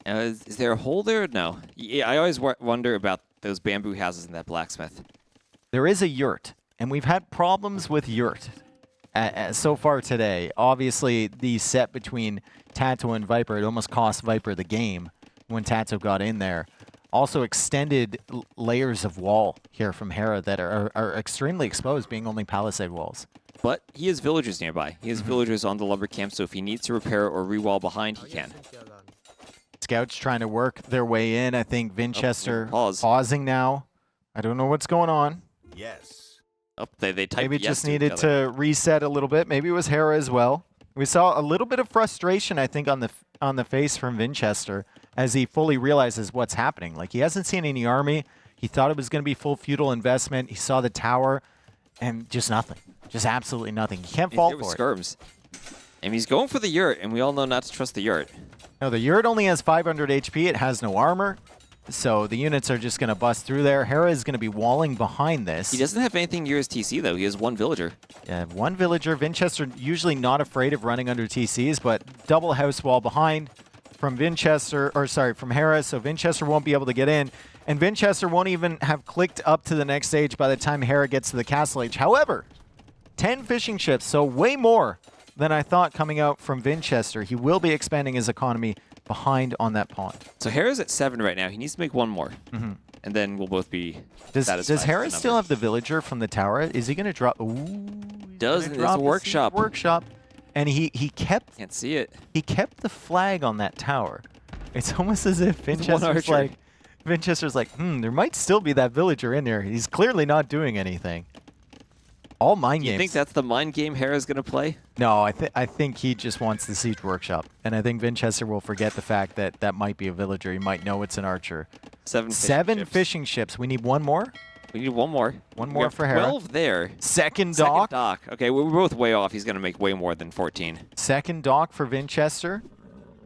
Is there a hole there? No. Yeah, I always wonder about those bamboo houses in that blacksmith. There is a yurt, and we've had problems with yurt so far today. Obviously, the set between Tato and Viper, it almost cost Viper the game when Tato got in there. Also extended layers of wall here from Hera that are extremely exposed, being only palisade walls. But he has villagers nearby. He has villagers on the lumber camp, so if he needs to repair or re-wall behind, he can. Scouts trying to work their way in. I think Vinchester pausing now. I don't know what's going on. Yes. Oh, they typed Maybe yes just needed to reset a little bit. Maybe it was Hera as well. We saw a little bit of frustration, I think, on the face from Vinchester as he fully realizes what's happening. Like, he hasn't seen any army. He thought it was going to be full feudal investment. He saw the tower, and just nothing. Just absolutely nothing. He can't fall for it. Skirms. And he's going for the yurt, and we all know not to trust the yurt. No, the yurt only has 500 HP. It has no armor. So the units are just going to bust through there. Hera is going to be walling behind this. He doesn't have anything near his TC, though. He has one villager. Yeah, one villager. Vinchester usually not afraid of running under TCs, but double house wall behind from from Hera, so Vinchester won't be able to get in. And Vinchester won't even have clicked up to the next stage by the time Hera gets to the castle age. However, 10 fishing ships, so way more than I thought coming out from Vinchester. He will be expanding his economy behind on that pond. So Hera's at 7 right now. He needs to make one more. And then we'll both be satisfied. Does Hera still have the villager from the tower? Is he going to drop? Ooh. Does. It's a workshop. Workshop. And he kept... Can't see it. He kept the flag on that tower. It's almost as if Vinchester's like, there might still be that villager in there. He's clearly not doing anything. All mind Do you games. think that's the mind game Hera's going to play? No, I think he just wants the siege workshop, and I think Vinchester will forget the fact that that might be a villager. He might know it's an archer. 7 fishing ships. We need one more. We need one more. One We more got for Hera. 12 there. Second dock. Second dock. Okay, we're both way off. He's going to make way more than 14. Second dock for Vinchester.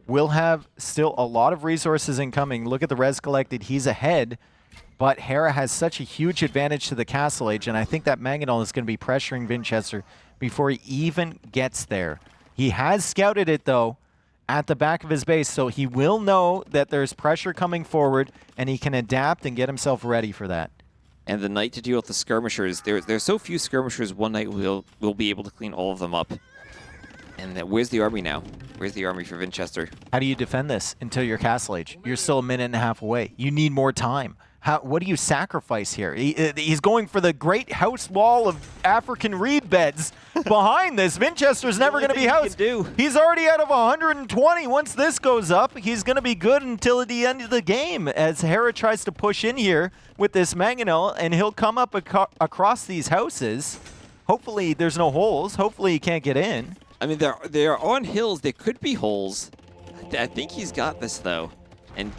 We'll have still a lot of resources incoming. Look at the res collected. He's ahead. But Hera has such a huge advantage to the castle age, and I think that Mangonel is going to be pressuring Vinchester before he even gets there. He has scouted it, though, at the back of his base, so he will know that there's pressure coming forward, and he can adapt and get himself ready for that. And the knight to deal with the skirmishers. There's so few skirmishers, one knight will be able to clean all of them up. And where's the army now? Where's the army for Vinchester? How do you defend this until your castle age? You're still a minute and a half away. You need more time. What do you sacrifice here? He's going for the great house wall of African reed beds behind this. Vinchester's never going to be housed. He's already out of 120. Once this goes up, he's going to be good until the end of the game as Hera tries to push in here with this Mangonel, and he'll come up across these houses. Hopefully there's no holes. Hopefully he can't get in. I mean, they're on hills. There could be holes. I think he's got this, though. And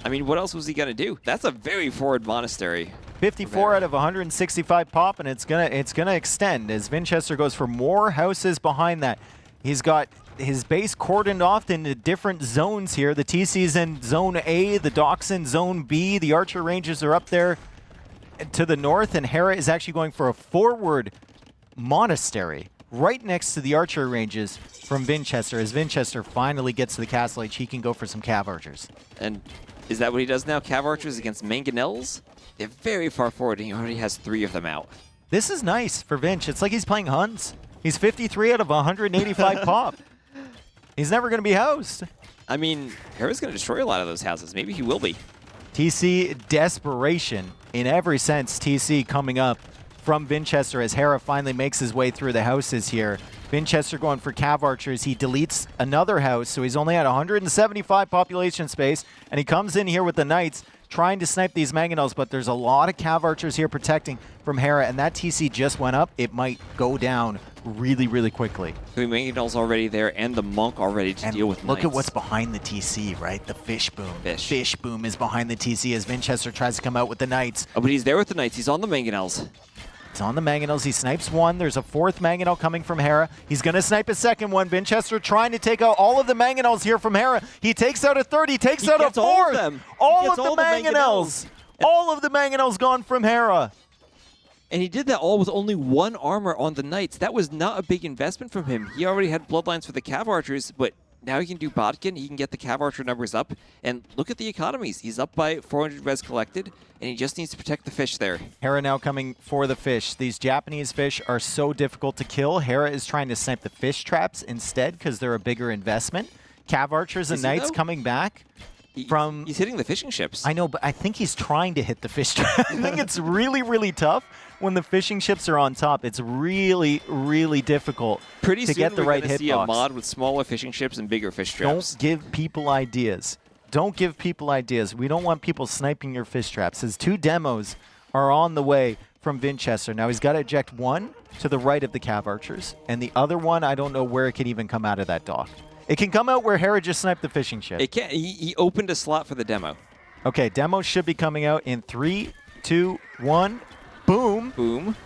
I mean, what else was he gonna do? That's a very forward monastery. 54 out of 165 pop, and it's gonna extend as Vinchester goes for more houses behind that. He's got his base cordoned off into different zones here. The TC's in Zone A, the Doc's in Zone B. The Archer Ranges are up there to the north, and Hera is actually going for a forward monastery right next to the Archer Ranges from Vinchester. As Vinchester finally gets to the castle age, he can go for some cav archers. And is that what he does now? Cav archers against mangonels? They're very far forward, and he already has 3 of them out. This is nice for Vinch. It's like he's playing Huns. He's 53 out of 185 pop. He's never going to be housed. I mean, Hera's going to destroy a lot of those houses. Maybe he will be. TC desperation in every sense. TC coming up from Vinchester as Hera finally makes his way through the houses here. Vinchester going for cav archers. He deletes another house, so he's only at 175 population space, and he comes in here with the knights trying to snipe these mangonels, but there's a lot of cav archers here protecting from Hera, and that TC just went up. It might go down really, really quickly. 3 mangonels already there, and the monk already to deal with look knights. at what's behind the TC, right? The fish boom. Fish boom is behind the TC as Vinchester tries to come out with the knights. Oh, but he's there with the knights. He's on the mangonels. It's on the mangonels. He snipes one. There's a 4th mangonel coming from Hera. He's going to snipe a second one. Vinchester trying to take out all of the mangonels here from Hera. He takes out a 3rd. He takes out a 4th. All of them. All of the mangonels. All of the mangonels gone from Hera. And he did that all with only 1 armor on the knights. That was not a big investment from him. He already had bloodlines for the cav archers, but now he can do Bodkin. He can get the cav archer numbers up. And look at the economies. He's up by 400 res collected, and he just needs to protect the fish there. Hera now coming for the fish. These Japanese fish are so difficult to kill. Hera is trying to snipe the fish traps instead because they're a bigger investment. Cav archers and knights coming back. He's hitting the fishing ships. I know, but I think he's trying to hit the fish trap. I think it's really, really tough when the fishing ships are on top. It's really, really difficult to get the right hitbox. See a mod with smaller fishing ships and bigger fish traps. Don't give people ideas. Don't give people ideas. We don't want people sniping your fish traps. His 2 demos are on the way from Vinchester. Now he's got to eject one to the right of the cav archers, and the other one, I don't know where it can even come out of that dock. It can come out where Hera just sniped the fishing ship. It can't. He opened a slot for the demo. Okay, demo should be coming out in 3, 2, 1. Boom. Boom.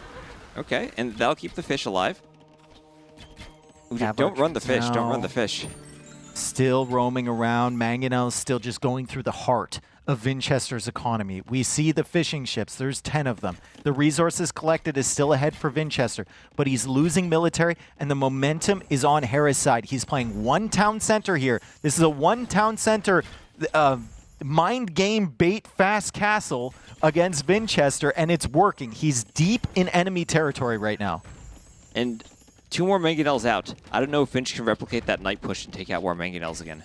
Okay, and that'll keep the fish alive. Don't run the fish. No. Don't run the fish. Still roaming around. Mangonel's still just going through the heart of Vinchester's economy. We see the fishing ships. There's 10 of them. The resources collected is still ahead for Vinchester, but he's losing military, and the momentum is on Hera's side. He's playing 1 town center here. This is a 1 town center mind game bait fast castle against Vinchester, and it's working. He's deep in enemy territory right now. And 2 more mangonels out. I don't know if Finch can replicate that night push and take out more mangonels again.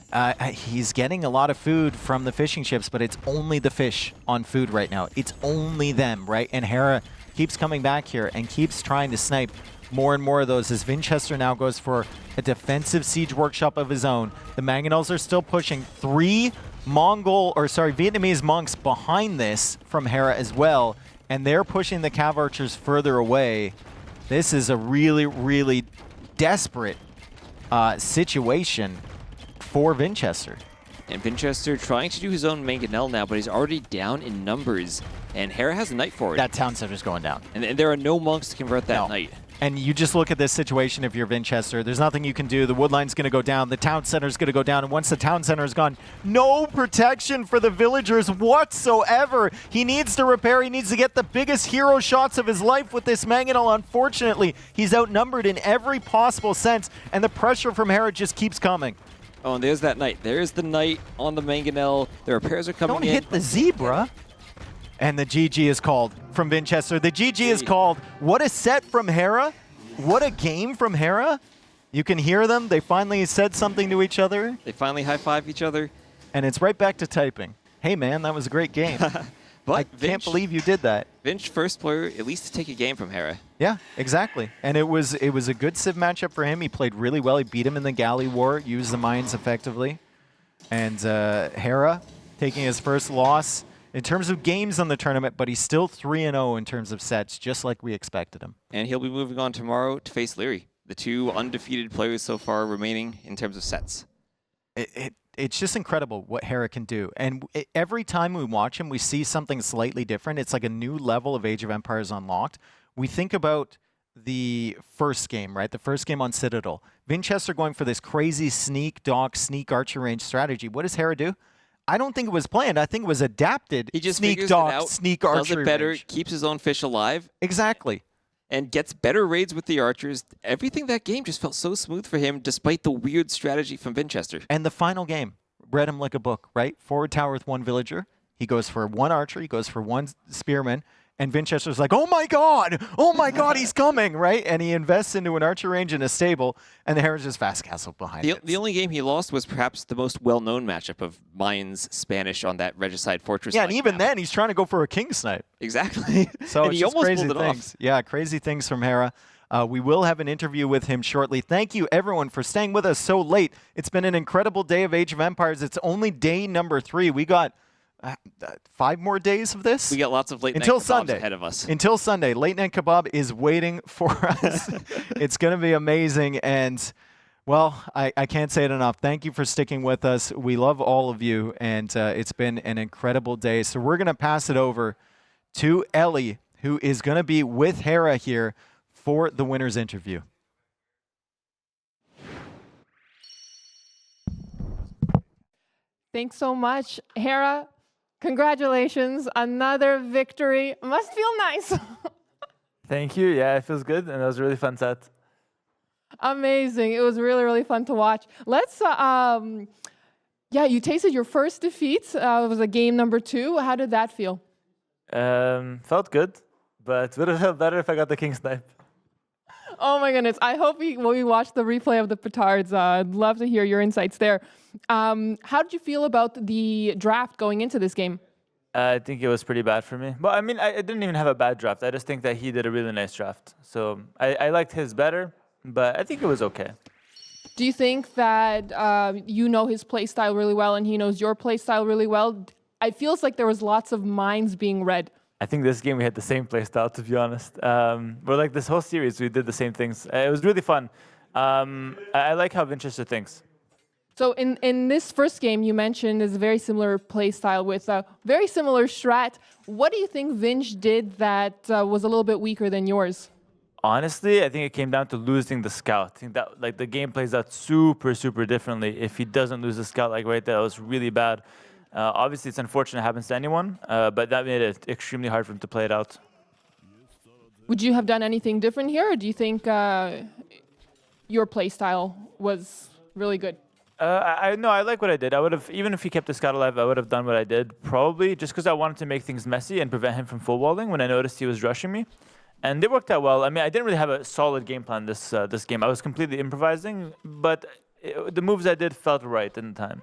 He's getting a lot of food from the fishing ships, but it's only the fish on food right now. It's only them, right? And Hera keeps coming back here and keeps trying to snipe more and more of those as Vinchester now goes for a defensive siege workshop of his own. The mangonels are still pushing. 3 Vietnamese monks behind this from Hera as well, and they're pushing the cav archers further away. This is a really, really desperate situation for Vinchester. And Vinchester trying to do his own mangonel now, but he's already down in numbers. And Hera has a knight forward. That town center's going down. And there are no monks to convert that knight. And you just look at this situation if you're Vinchester. There's nothing you can do. The wood line's going to go down. The town center's going to go down. And once the town center is gone, no protection for the villagers whatsoever. He needs to repair. He needs to get the biggest hero shots of his life with this mangonel. Unfortunately, he's outnumbered in every possible sense. And the pressure from Hera just keeps coming. Oh, and there's that knight. There's the knight on the mangonel. The repairs are coming in. Don't hit the zebra. And the GG is called from Vinchester. The GG is called. What a set from Hera. What a game from Hera. You can hear them. They finally said something to each other. They finally high-five each other. And it's right back to typing. Hey, man, that was a great game. But I can't believe you did that. Vinch, first player, at least to take a game from Hera. Yeah, exactly. And it was a good Civ matchup for him. He played really well. He beat him in the galley war, used the mines effectively. And Hera taking his first loss in terms of games on the tournament, but he's still 3-0 in terms of sets, just like we expected him. And he'll be moving on tomorrow to face Leary, the two undefeated players so far remaining in terms of sets. It's just incredible what Hera can do. And every time we watch him, we see something slightly different. It's like a new level of Age of Empires unlocked. We think about the first game, right? The first game on Citadel. Vinchester going for this crazy sneak, dock, sneak archer range strategy. What does Hera do? I don't think it was planned. I think it was adapted. He just sneak, figures dock, it out, sneak does archer it better, range. keeps his own fish alive. Exactly. And gets better raids with the archers. Everything that game just felt so smooth for him, despite the weird strategy from Vinchester. And the final game read him like a book, right? Forward tower with one villager. He goes for one archer. He goes for one spearman. And Vinchester's like, oh my God, he's coming, right? And he invests into an archer range and a stable, and the Hera's just fast castle behind it. The only game he lost was perhaps the most well-known matchup of Mayans Spanish on that Regicide Fortress. Yeah, and even then, he's trying to go for a king snipe. Exactly. So and it's he just almost crazy pulled it things. off. Yeah, crazy things from Hera. We will have an interview with him shortly. Thank you, everyone, for staying with us so late. It's been an incredible day of Age of Empires. It's only day number 3. We got 5 more days of this? We got lots of late night until kebabs Sunday. ahead of us. Until Sunday. Late night kebab is waiting for us. It's going to be amazing. And, well, I can't say it enough. Thank you for sticking with us. We love all of you. And it's been an incredible day. So we're going to pass it over to Ellie, who is going to be with Hera here for the winner's interview. Thanks so much, Hera. Congratulations, another victory. Must feel nice. Thank you. Yeah, it feels good, and it was a really fun set. Amazing. It was really, really fun to watch. Let's, yeah, you tasted your first defeat. It was a game number 2. How did that feel? Felt good, but would have felt better if I got the king snipe. Oh my goodness. I hope when we watch the replay of the petards, I'd love to hear your insights there. How did you feel about the draft going into this game? I think it was pretty bad for me. But I mean, I didn't even have a bad draft. I just think that he did a really nice draft. So I liked his better, but I think it was okay. Do you think that you know his play style really well and he knows your play style really well? It feels like there was lots of minds being read. I think this game we had the same play style, to be honest. But like this whole series, we did the same things. It was really fun. I like how Vinchester thinks. So in this first game, you mentioned is a very similar play style with a very similar strat. What do you think Vinch did that was a little bit weaker than yours? Honestly, I think it came down to losing the scout. I think that like the game plays out super, super differently. If he doesn't lose the scout like right there, that was really bad. Obviously, it's unfortunate it happens to anyone, but that made it extremely hard for him to play it out. Would you have done anything different here, or do you think your play style was really good? No, I like what I did. I would have, even if he kept the scout alive, I would have done what I did, probably, just because I wanted to make things messy and prevent him from full walling when I noticed he was rushing me. And it worked out well. I mean, I didn't really have a solid game plan this game. I was completely improvising, but the moves I did felt right in the time.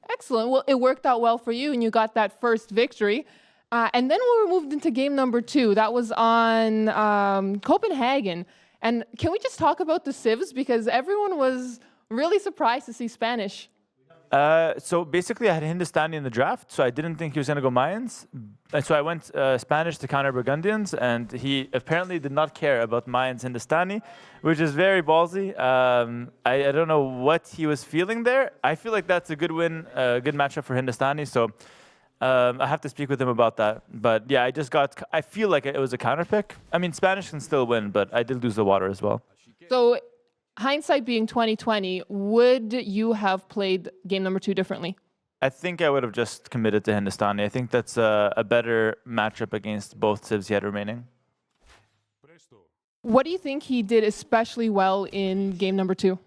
Excellent. Well, it worked out well for you, and you got that first victory. And then we moved into game number 2. That was on Copenhagen. And can we just talk about the civs? Because everyone was really surprised to see Spanish. So basically, I had Hindustani in the draft, so I didn't think he was going to go Mayans. And so I went Spanish to counter Burgundians, and he apparently did not care about Mayans Hindustani, which is very ballsy. I don't know what he was feeling there. I feel like that's a good win, a good matchup for Hindustani, so I have to speak with him about that. But yeah, I feel like it was a counter pick. I mean, Spanish can still win, but I did lose the water as well. So, hindsight being 2020, would you have played game number 2 differently? I think I would have just committed to Hindustani. I think that's a better matchup against both civs he had remaining. What do you think he did especially well in game number 2?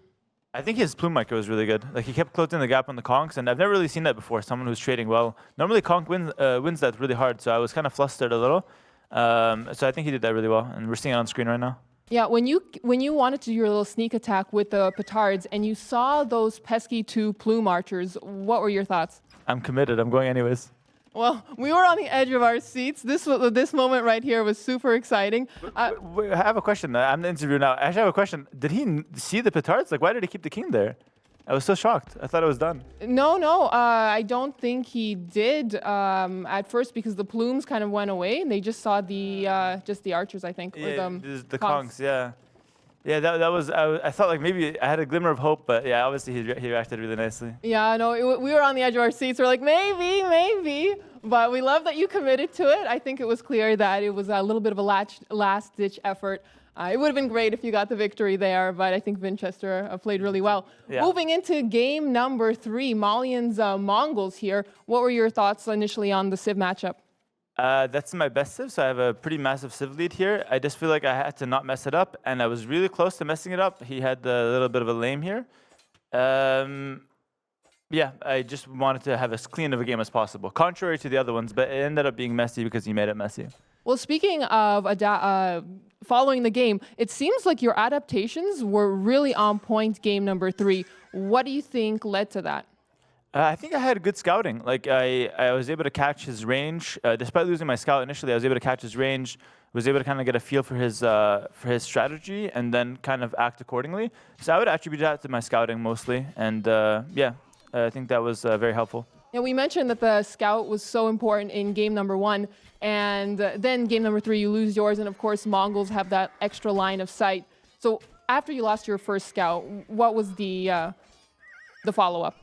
I think his plume micro was really good. Like, he kept closing the gap on the conks, and I've never really seen that before, someone who's trading well. Normally conk wins that really hard, so I was kind of flustered a little. So I think he did that really well, and we're seeing it on screen right now. Yeah, when you wanted to do your little sneak attack with the petards and you saw those pesky 2 plume archers, what were your thoughts? I'm committed. I'm going anyways. Well, we were on the edge of our seats. This moment right here was super exciting. Wait, I have a question. I'm the interviewer now. I actually have a question. Did he see the petards? Like, why did he keep the king there? I was so shocked. I thought it was done. No, I don't think he did at first because the plumes kind of went away and they just saw just the archers, I think. Yeah, or the conks, yeah. Yeah, that was, I thought like maybe I had a glimmer of hope, but yeah, obviously he reacted really nicely. Yeah, no, we were on the edge of our seats. We're like, maybe. But we love that you committed to it. I think it was clear that it was a little bit of a last-ditch effort. It would have been great if you got the victory there, but I think Vinchester played really well. Yeah. Moving into game number 3, Malians Mongols here. What were your thoughts initially on the Civ matchup? That's my best Civ, so I have a pretty massive Civ lead here. I just feel like I had to not mess it up, and I was really close to messing it up. He had a little bit of a lame here. Yeah, I just wanted to have as clean of a game as possible, contrary to the other ones, but it ended up being messy because he made it messy. Well, speaking of following the game, it seems like your adaptations were really on point game number 3. What do you think led to that? I think I had good scouting. Like, I was able to catch his range. Despite losing my scout initially, I was able to catch his range, was able to kind of get a feel for his strategy, and then kind of act accordingly. So I would attribute that to my scouting mostly, and yeah, I think that was very helpful. Yeah, we mentioned that the scout was so important in game number 1, and then game number 3, you lose yours, and of course, Mongols have that extra line of sight. So after you lost your first scout, what was the follow-up?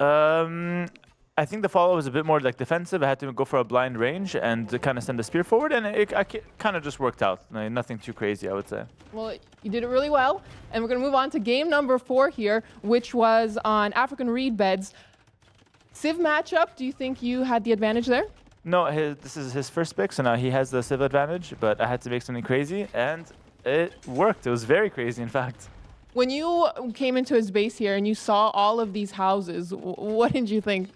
I think the follow was a bit more like defensive. I had to go for a blind range and to kind of send a spear forward, and it kind of just worked out. Like, nothing too crazy, I would say. Well, you did it really well, and we're going to move on to game number 4 here, which was on African reed beds. Civ matchup, do you think you had the advantage there? No, this is his first pick, so now he has the Civ advantage, but I had to make something crazy, and it worked. It was very crazy, in fact. When you came into his base here and you saw all of these houses, what did you think?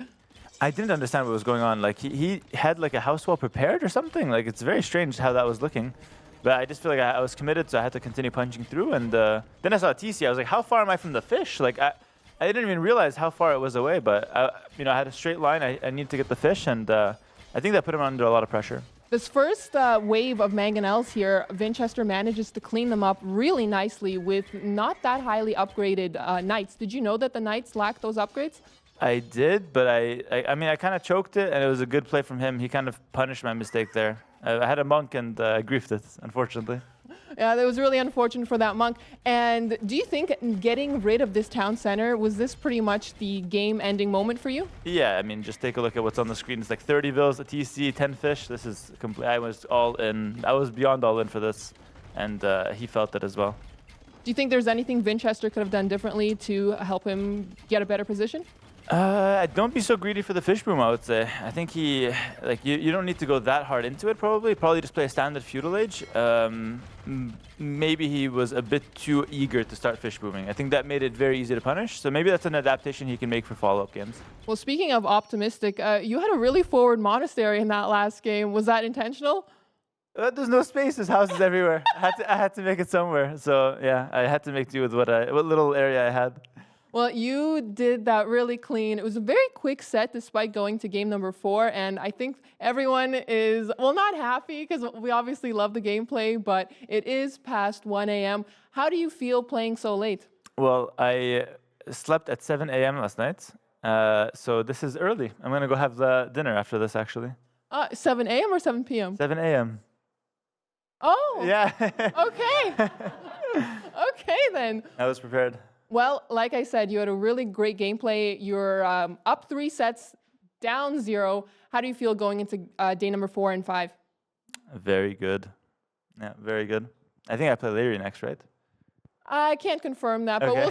I didn't understand what was going on. Like, he had like a house wall prepared or something. Like, it's very strange how that was looking. But I just feel like I was committed, so I had to continue punching through. And then I saw a TC. I was like, how far am I from the fish? Like, I didn't even realize how far it was away. But I had a straight line. I needed to get the fish, and I think that put him under a lot of pressure. This first wave of mangonels here, Vinchester manages to clean them up really nicely with not that highly upgraded knights. Did you know that the knights lack those upgrades? I did, but I mean, I kind of choked it, and it was a good play from him. He kind of punished my mistake there. I had a monk, and I griefed it, unfortunately. Yeah, that was really unfortunate for that monk. And do you think getting rid of this town center, was this pretty much the game-ending moment for you? Yeah, I mean, just take a look at what's on the screen. It's like 30 vills, a TC, 10 fish. This is complete. I was all in. I was beyond all in for this, and he felt it as well. Do you think there's anything Vinchester could have done differently to help him get a better position? Don't be so greedy for the fish boom, I would say. I think you don't need to go that hard into it, probably. Probably just play a standard feudal age. Maybe he was a bit too eager to start fish booming. I think that made it very easy to punish. So maybe that's an adaptation he can make for follow-up games. Well, speaking of optimistic, you had a really forward monastery in that last game. Was that intentional? There's no space. There's houses everywhere. I had to make it somewhere. So yeah, I had to make do with what little area I had. Well, you did that really clean. It was a very quick set despite going to game number 4. And I think everyone is, well, not happy because we obviously love the gameplay, but it is past 1 a.m. How do you feel playing so late? Well, slept at 7 a.m. last night. So this is early. I'm going to go have the dinner after this, actually. 7 a.m. or 7 p.m.? 7 a.m. Oh. Yeah. Okay. Okay, then. I was prepared. Well, like I said, you had a really great gameplay. You're up 3 sets, down 0. How do you feel going into day number 4 and 5? Very good. Yeah, very good. I think I play Larry next, right? I can't confirm that, but Okay.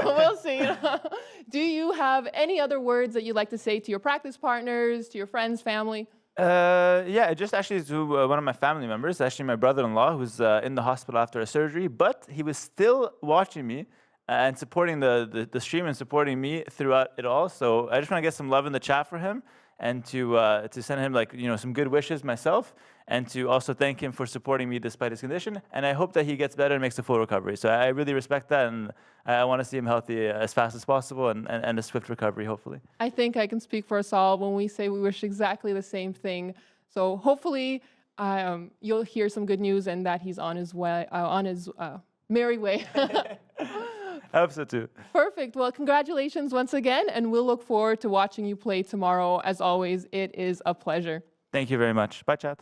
we'll see. We'll see. Do you have any other words that you'd like to say to your practice partners, to your friends, family? Yeah, just actually to one of my family members, actually my brother-in-law, who's in the hospital after a surgery, but he was still watching me and supporting the stream and supporting me throughout it all. So I just want to get some love in the chat for him and to send him some good wishes myself, and to also thank him for supporting me despite his condition. And I hope that he gets better and makes a full recovery. So I really respect that, and I want to see him healthy as fast as possible and a swift recovery, hopefully. I think I can speak for us all when we say we wish exactly the same thing. So hopefully you'll hear some good news and that he's on his way, on his merry way. I hope so too. Perfect. Well, congratulations once again, and we'll look forward to watching you play tomorrow. As always, it is a pleasure. Thank you very much. Bye, chat.